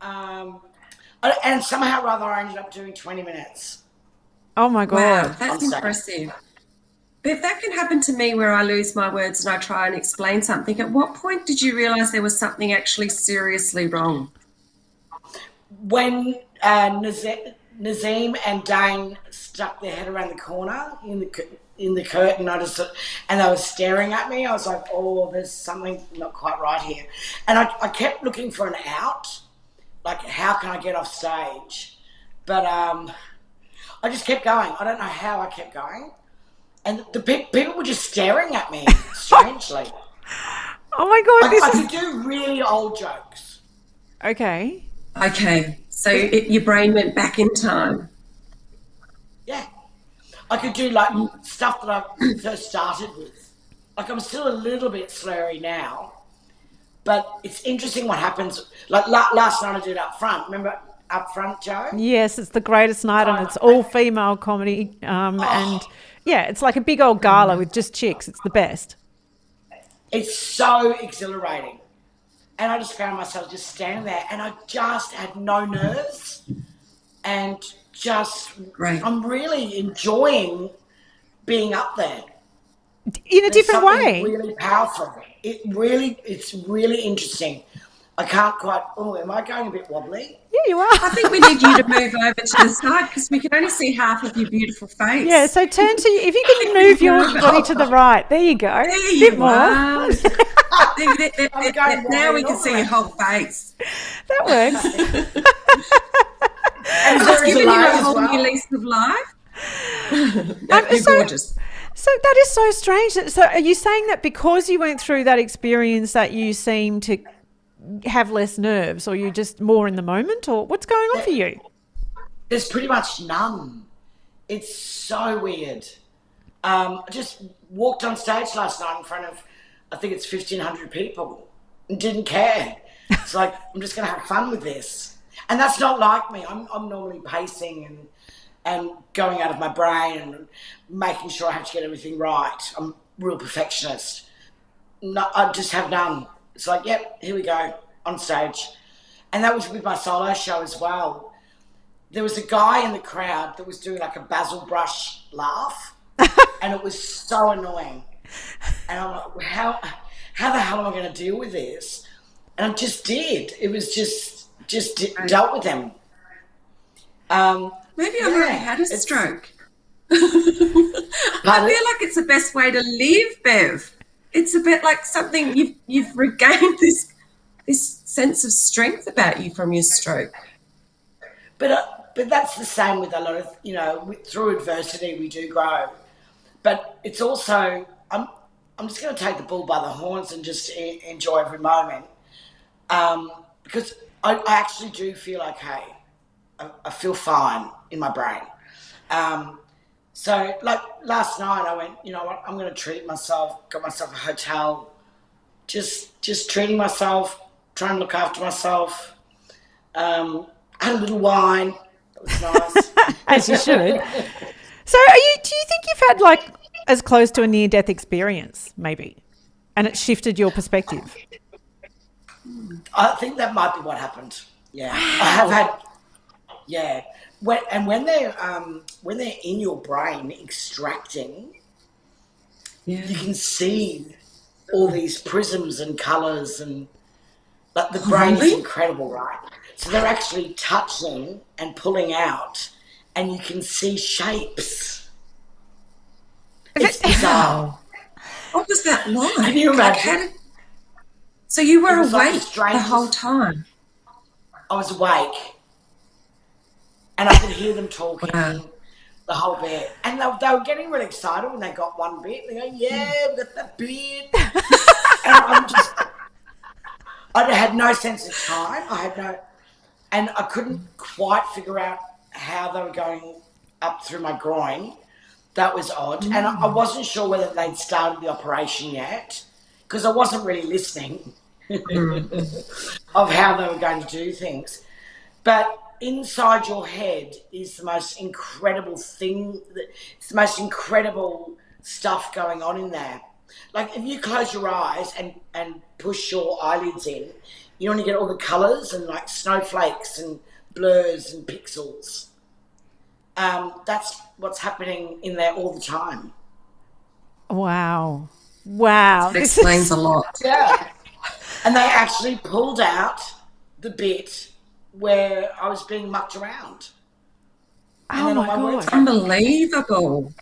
[SPEAKER 8] And somehow or other I ended up doing 20 minutes.
[SPEAKER 3] Oh my God.
[SPEAKER 2] Wow, that's impressive. But if that can happen to me where I lose my words and I try and explain something, at what point did you realise there was something actually seriously wrong?
[SPEAKER 8] When Nazim and Dane stuck their head around the corner in the curtain, and they were staring at me. I was like, oh, there's something not quite right here. And I kept looking for an out, like how can I get off stage? But I just kept going. I don't know how I kept going. And the people were just staring at me strangely.
[SPEAKER 3] Oh my God.
[SPEAKER 8] I could do really old jokes.
[SPEAKER 3] Okay.
[SPEAKER 2] So your brain went back in time.
[SPEAKER 8] Yeah. I could do like stuff that I first started with. Like I'm still a little bit slurry now, but it's interesting what happens. Like last night I did Up Front. Remember Up Front, Joe?
[SPEAKER 3] Yes, it's the greatest night and it's all female comedy. And yeah, it's like a big old gala with just chicks. It's the best.
[SPEAKER 8] It's so exhilarating. And I just found myself just standing there and I just had no nerves and I'm really enjoying being up there.
[SPEAKER 3] In a different way.
[SPEAKER 8] Really powerful. It's really interesting. I can't quite, am I going a bit wobbly?
[SPEAKER 3] Yeah, you are.
[SPEAKER 2] I think we need you to move over to the side because we can only see half of your beautiful face.
[SPEAKER 3] Yeah, so turn to you. If you can move your body to the right. There you go.
[SPEAKER 2] There you
[SPEAKER 3] more.
[SPEAKER 2] are. Now we can see your whole face.
[SPEAKER 3] That works.
[SPEAKER 8] And
[SPEAKER 2] it's given you a whole new lease of life. You're gorgeous.
[SPEAKER 3] So that is so strange. So are you saying that because you went through that experience that you seem to have less nerves, or you're just more in the moment, or what's going on for you?
[SPEAKER 8] There's pretty much none. It's so weird. I just walked on stage last night in front of, I think it's 1,500 people and didn't care. It's like, I'm just going to have fun with this. And that's not like me. I'm normally pacing and going out of my brain and making sure I have to get everything right. I'm a real perfectionist. No, I just have none. It's like, yep, here we go, on stage. And that was with my solo show as well. There was a guy in the crowd that was doing like a basil brush laugh, and it was so annoying. And I'm like, how the hell am I going to deal with this? And I just did. It was just dealt with them.
[SPEAKER 2] Maybe I've already had a stroke. I feel like it's the best way to live, Bev. It's a bit like something you've regained this sense of strength about you from your stroke.
[SPEAKER 8] But that's the same with a lot of, through adversity we do grow. But it's also, I'm just going to take the bull by the horns and just enjoy every moment, because I actually do feel okay. I feel fine in my brain. So, like last night, I went, you know what, I'm going to treat myself, got myself a hotel, just treating myself, trying to look after myself. I had a little wine. That was nice.
[SPEAKER 3] As you should. So, do you think you've had like as close to a near-death experience, maybe, and it shifted your perspective?
[SPEAKER 8] I think that might be what happened. Yeah,
[SPEAKER 3] wow.
[SPEAKER 8] I have had. Yeah. When they're in your brain extracting, you can see all these prisms and colours, and like the brain is incredible, right? So they're actually touching and pulling out, and you can see shapes. It's bizarre.
[SPEAKER 2] What was that like?
[SPEAKER 8] Can you imagine?
[SPEAKER 2] So you were awake
[SPEAKER 8] like
[SPEAKER 2] the whole time?
[SPEAKER 8] I was awake. And I could hear them talking the whole bit. And they were getting really excited when they got one bit. They go, yeah, we've got that bit. And I had no sense of time. And I couldn't quite figure out how they were going up through my groin. That was odd. And I wasn't sure whether they'd started the operation yet, because I wasn't really listening of how they were going to do things. But inside your head is the most incredible thing. It's the most incredible stuff going on in there. Like if you close your eyes and push your eyelids in, you only get all the colours and like snowflakes and blurs and pixels. That's what's happening in there all the time.
[SPEAKER 3] Wow.
[SPEAKER 2] That explains a lot.
[SPEAKER 8] Yeah. And they actually pulled out the bit where I was being mucked around.
[SPEAKER 3] Oh my God.
[SPEAKER 2] It's unbelievable.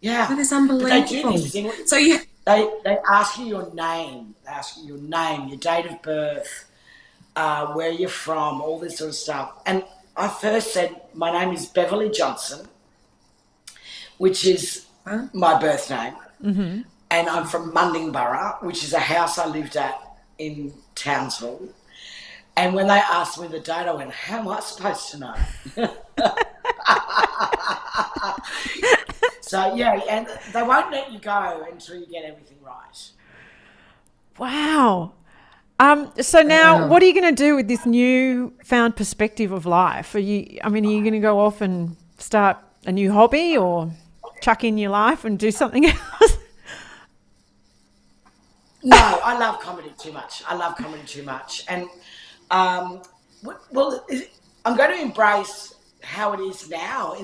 [SPEAKER 8] Yeah.
[SPEAKER 2] That is unbelievable.
[SPEAKER 8] But they do this thing.
[SPEAKER 2] So you...
[SPEAKER 8] They ask you your name. They ask you your name, your date of birth, where you're from, all this sort of stuff. And I first said, my name is Beverly Johnson, which is my birth name.
[SPEAKER 3] Mm-hmm.
[SPEAKER 8] And I'm from Mundingborough, which is a house I lived at in Townsville. And when they asked me the date, I went, how am I supposed to know? So, yeah, and they won't let you go until you get everything right.
[SPEAKER 3] Wow. So now what are you going to do with this new found perspective of life? Are you going to go off and start a new hobby or chuck in your life and do something else?
[SPEAKER 8] No, I love comedy too much. And, well, I'm going to embrace how it is now.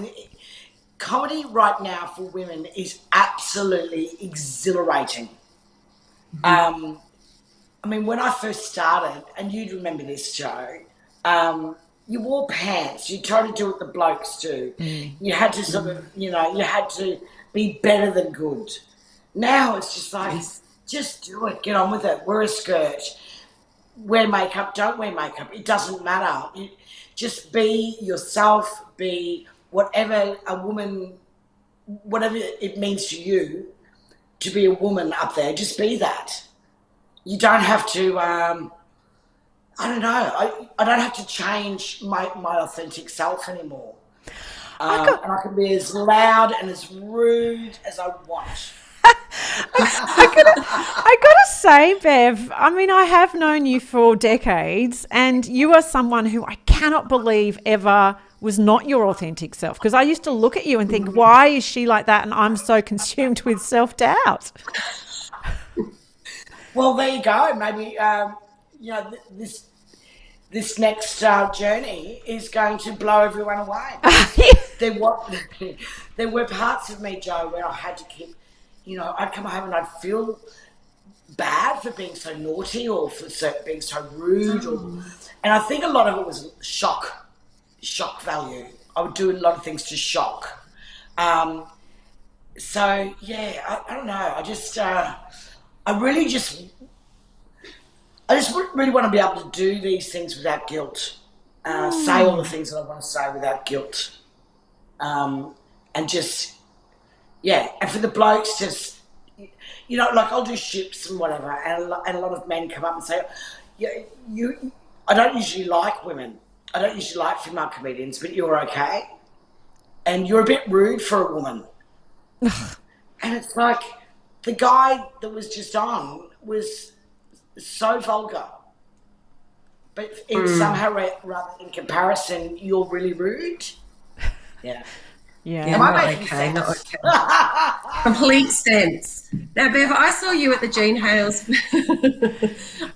[SPEAKER 8] Comedy right now for women is absolutely exhilarating. I mean, when I first started, and you'd remember this, Joe, you wore pants. You tried to do what the blokes do. You had to sort of, you had to be better than good. Now it's just like, just do it. Get on with it. Wear a skirt. Wear makeup. Don't wear makeup. It doesn't matter. Just be yourself. Be whatever it means to you to be a woman up there. Just be that. You don't have to, I don't know, I don't have to change my authentic self anymore. And I can be as loud and as rude as I want.
[SPEAKER 3] I gotta say, Bev, I mean, I have known you for decades and you are someone who I cannot believe ever was not your authentic self, because I used to look at you and think, why is she like that? And I'm so consumed with self-doubt.
[SPEAKER 8] Well, there you go. Maybe, this next journey is going to blow everyone away. There were parts of me, Joe, where I had to keep, I'd come home and I'd feel bad for being so naughty or for being so rude. And I think a lot of it was shock value. I would do a lot of things to shock. So, yeah, I don't know. I just really want to be able to do these things without guilt, say all the things that I want to say without guilt, and just, and for the blokes, just, like I'll do ships and whatever, and a lot of men come up and say, I don't usually like women. I don't usually like female comedians, but you're okay. And you're a bit rude for a woman. And it's like, the guy that was just on was so vulgar. But somehow, rather in comparison, you're really rude. Yeah.
[SPEAKER 3] Yeah.
[SPEAKER 2] Not okay. Complete sense. Now, Bev, I saw you at the Jean Hales.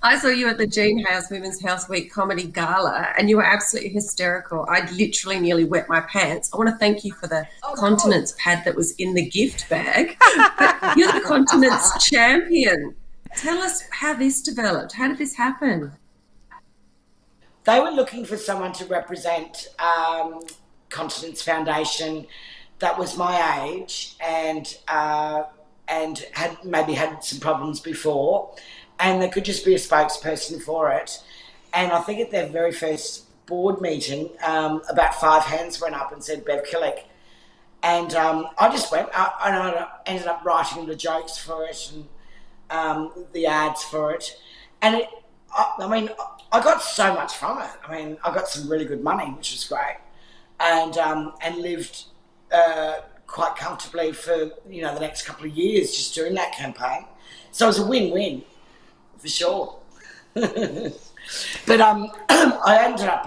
[SPEAKER 2] I saw you at the Jean Hales Women's Health Week Comedy Gala, and you were absolutely hysterical. I literally nearly wet my pants. I want to thank you for the continence pad that was in the gift bag. But you're the continence champion. Tell us how this developed. How did this happen?
[SPEAKER 8] They were looking for someone to represent Continence Foundation that was my age and had maybe had some problems before, and they could just be a spokesperson for it. And I think at their very first board meeting, about 5 hands went up and said Bev Killick. And I just went, and I ended up writing the jokes for it and the ads for it. And I got so much from it. I mean, I got some really good money, which was great, and lived quite comfortably for the next couple of years just doing that campaign. So it was a win-win for sure. But I ended up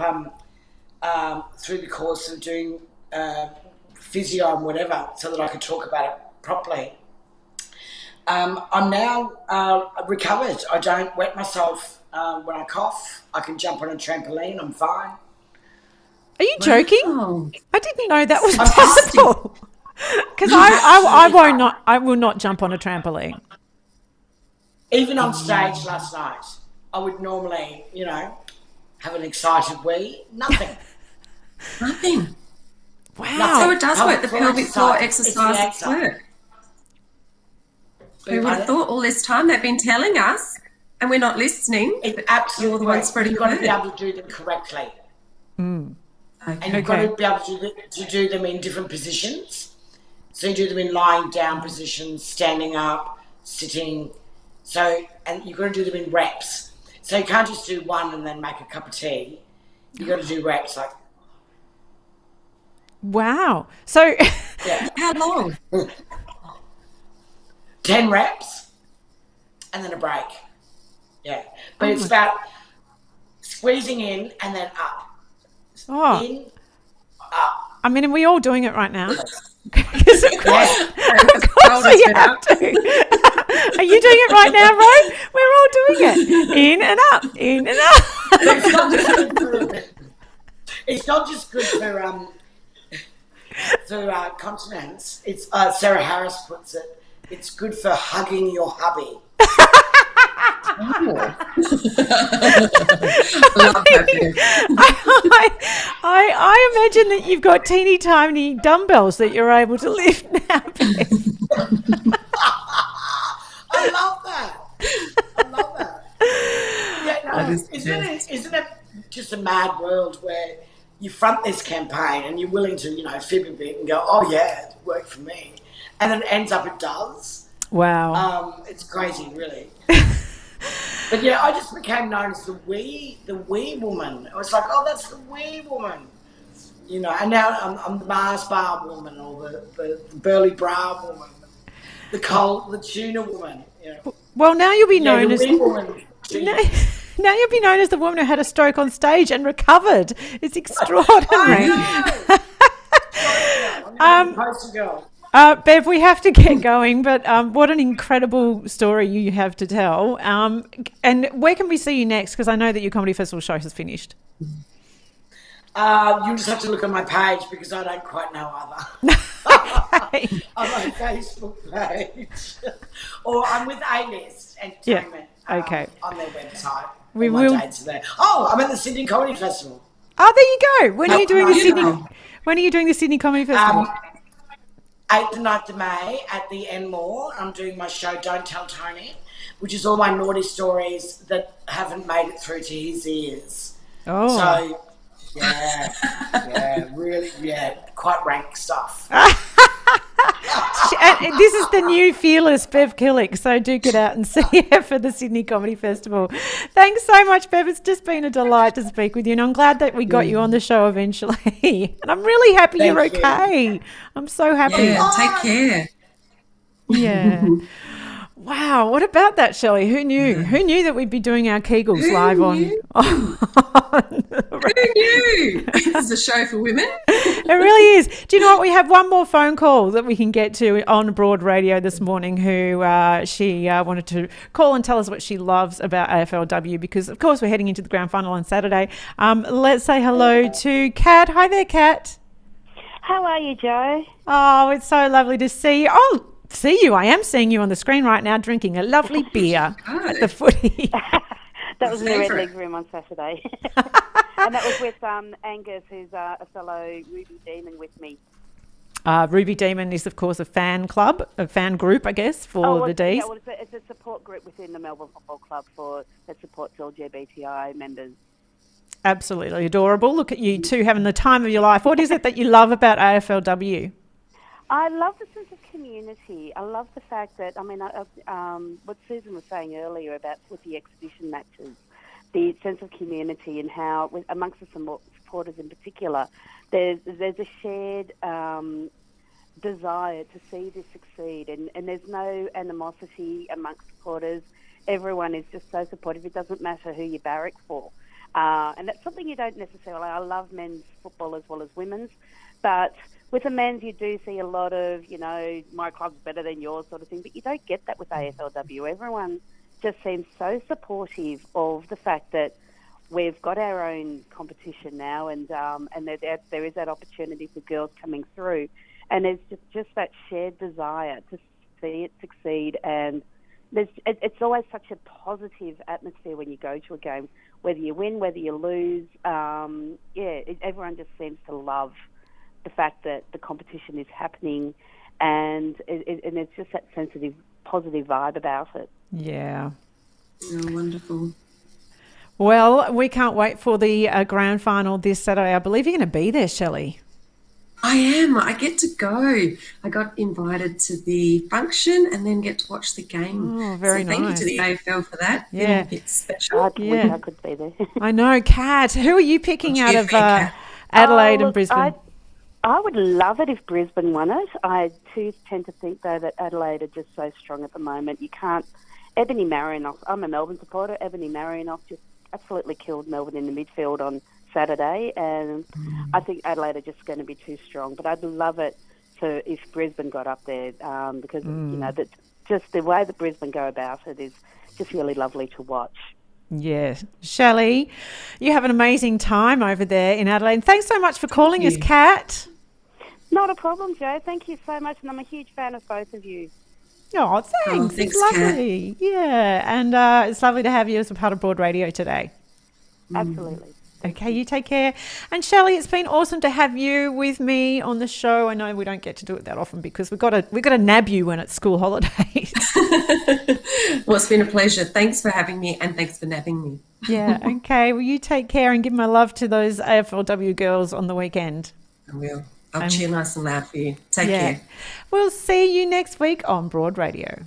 [SPEAKER 8] through the course of doing physio and whatever, so that I could talk about it properly. I'm now recovered. I don't wet myself when I cough. I can jump on a trampoline. I'm fine.
[SPEAKER 3] Are you joking?
[SPEAKER 2] Wow.
[SPEAKER 3] I didn't know that was possible. Because I will not jump on a trampoline.
[SPEAKER 8] Even on stage last night, I would normally, have an excited wee. Nothing.
[SPEAKER 2] Nothing.
[SPEAKER 3] Wow.
[SPEAKER 2] So it does work. The pelvic floor
[SPEAKER 8] exercises
[SPEAKER 2] exercises work. Who would have thought all this time they've been telling us and we're not listening?
[SPEAKER 8] It's absolutely
[SPEAKER 2] you're the one spreading
[SPEAKER 8] You've got to
[SPEAKER 2] the
[SPEAKER 8] be
[SPEAKER 2] word.
[SPEAKER 8] able to do them correctly.
[SPEAKER 3] Mm.
[SPEAKER 8] And you've got to be able to do them in different positions. So you do them in lying down positions, standing up, sitting. And you've got to do them in reps. So you can't just do one and then make a cup of tea. You've got to do reps like.
[SPEAKER 3] Wow. So
[SPEAKER 8] Yeah.
[SPEAKER 2] How long?
[SPEAKER 8] 10 reps and then a break. Yeah. But it's about squeezing in and then up. In, up.
[SPEAKER 3] I mean, are we all doing it right now? Because of course,
[SPEAKER 2] Yes.
[SPEAKER 3] we have to. Are you doing it right now, Ro? We're all doing it. In and up, in and up.
[SPEAKER 8] It's not just good for continence. It's Sarah Harris puts it. It's good for hugging your hubby.
[SPEAKER 3] I imagine that you've got teeny tiny dumbbells that you're able to lift now.
[SPEAKER 8] I love that. Yeah, no, isn't it just a mad world where you front this campaign and you're willing to, fib a bit and go, oh yeah, it worked for me. And then it ends up it does.
[SPEAKER 3] Wow.
[SPEAKER 8] It's crazy, really. But yeah, I just became known as the wee woman. I was like, oh, that's the wee woman. And now I'm the Mars bar woman or the burly bra woman, the tuna woman.
[SPEAKER 3] Well, now you'll be known as
[SPEAKER 8] wee woman.
[SPEAKER 3] now you'll be known as the woman who had a stroke on stage and recovered. It's extraordinary.
[SPEAKER 8] Poster girl.
[SPEAKER 3] Bev, we have to get going, but what an incredible story you have to tell. And where can we see you next? Because I know that your comedy festival show has finished.
[SPEAKER 8] You just have to look at my page because I don't quite know either.
[SPEAKER 3] Okay.
[SPEAKER 8] On my Facebook page. Or I'm with A-List Entertainment on their website.
[SPEAKER 3] We
[SPEAKER 8] My
[SPEAKER 3] will.
[SPEAKER 8] dates are there. Oh, I'm at the Sydney Comedy Festival.
[SPEAKER 3] Oh, there you go. When are you doing the Sydney?
[SPEAKER 2] Beautiful.
[SPEAKER 3] When are you doing the Sydney Comedy Festival?
[SPEAKER 8] 8th and 9th of May at the Enmore. I'm doing my show Don't Tell Tony, which is all my naughty stories that haven't made it through to his ears.
[SPEAKER 3] Oh.
[SPEAKER 8] So, really, quite rank stuff.
[SPEAKER 3] And this is the new fearless Bev Killick, so do get out and see her for the Sydney Comedy Festival. Thanks so much, Bev. It's just been a delight to speak with you, and I'm glad that we got you on the show eventually. And I'm really happy you're okay. I'm so happy.
[SPEAKER 2] Yeah, take care.
[SPEAKER 3] Yeah. Wow, what about that, Shelley? Who knew? Who knew that we'd be doing our Kegels live on?
[SPEAKER 2] Who knew? This is a show for women.
[SPEAKER 3] It really is. Do you know what? We have one more phone call that we can get to on Broad Radio this morning who she wanted to call and tell us what she loves about AFLW because, of course, we're heading into the grand final on Saturday. Let's say hello to Kat. Hi there, Kat.
[SPEAKER 6] How are you, Jo?
[SPEAKER 3] Oh, it's so lovely to see you. Oh, see you. I am seeing you on the screen right now drinking a lovely beer at the footy.
[SPEAKER 9] That was in the Red League room on Saturday. And that was with Angus, who's a fellow Ruby Demon with me.
[SPEAKER 3] Ruby Demon is, of course, a fan club, a fan group, I guess, for the Ds.
[SPEAKER 9] Yeah, well, it's a support group within the Melbourne Football Club that supports LGBTI members.
[SPEAKER 3] Absolutely adorable. Look at you two having the time of your life. What is it that you love about AFLW?
[SPEAKER 9] I love the sense of community. I love the fact that, what Susan was saying earlier about with the exhibition matches, the sense of community and how, amongst the supporters in particular, there's a shared desire to see this succeed, and there's no animosity amongst supporters. Everyone is just so supportive. It doesn't matter who you barrack for. And that's something you don't necessarily... I love men's football as well as women's, but with the men's you do see a lot of, my club's better than yours sort of thing, but you don't get that with AFLW. Everyone just seems so supportive of the fact that we've got our own competition now, and there is that opportunity for girls coming through, and there's just that shared desire to see it succeed, and it's always such a positive atmosphere when you go to a game, whether you win, whether you lose. Everyone just seems to love the fact that the competition is happening, and it's just that sensitive, positive vibe about it.
[SPEAKER 3] Yeah.
[SPEAKER 2] Oh, wonderful.
[SPEAKER 3] Well, we can't wait for the grand final this Saturday. I believe you're going to be there, Shelley.
[SPEAKER 2] I am. I get to go. I got invited to the function and then get to watch the game.
[SPEAKER 3] Oh, very nice.
[SPEAKER 2] Thank you to the AFL for that.
[SPEAKER 3] Yeah.
[SPEAKER 2] A bit special.
[SPEAKER 9] I could be there.
[SPEAKER 3] I know. Kat, who are you picking out of Adelaide and Brisbane?
[SPEAKER 9] I would love it if Brisbane won it. I too tend to think, though, that Adelaide are just so strong at the moment. You can't... Ebony Marinoff, I'm a Melbourne supporter. Ebony Marinoff just absolutely killed Melbourne in the midfield on Saturday, and I think Adelaide are just going to be too strong. But I'd love it if Brisbane got up there, because that just the way that Brisbane go about it is just really lovely to watch.
[SPEAKER 3] Yeah. Shelley, you have an amazing time over there in Adelaide. Thanks so much for calling us, Kat.
[SPEAKER 9] Not a problem, Jo. Thank you so much, and I'm a huge fan of both of you.
[SPEAKER 3] Oh, thanks. It's lovely. Kat. Yeah, and it's lovely to have you as a part of Broad Radio today.
[SPEAKER 9] Absolutely.
[SPEAKER 3] Okay, you take care. And Shelley, it's been awesome to have you with me on the show. I know we don't get to do it that often because we've got to nab you when it's school holidays.
[SPEAKER 2] Well, it's been a pleasure. Thanks for having me, and thanks for nabbing me.
[SPEAKER 3] Yeah, okay. Well, you take care and give my love to those AFLW girls on the weekend.
[SPEAKER 2] I will. I'll cheer nice and loud for you. Take care.
[SPEAKER 3] We'll see you next week on Broad Radio.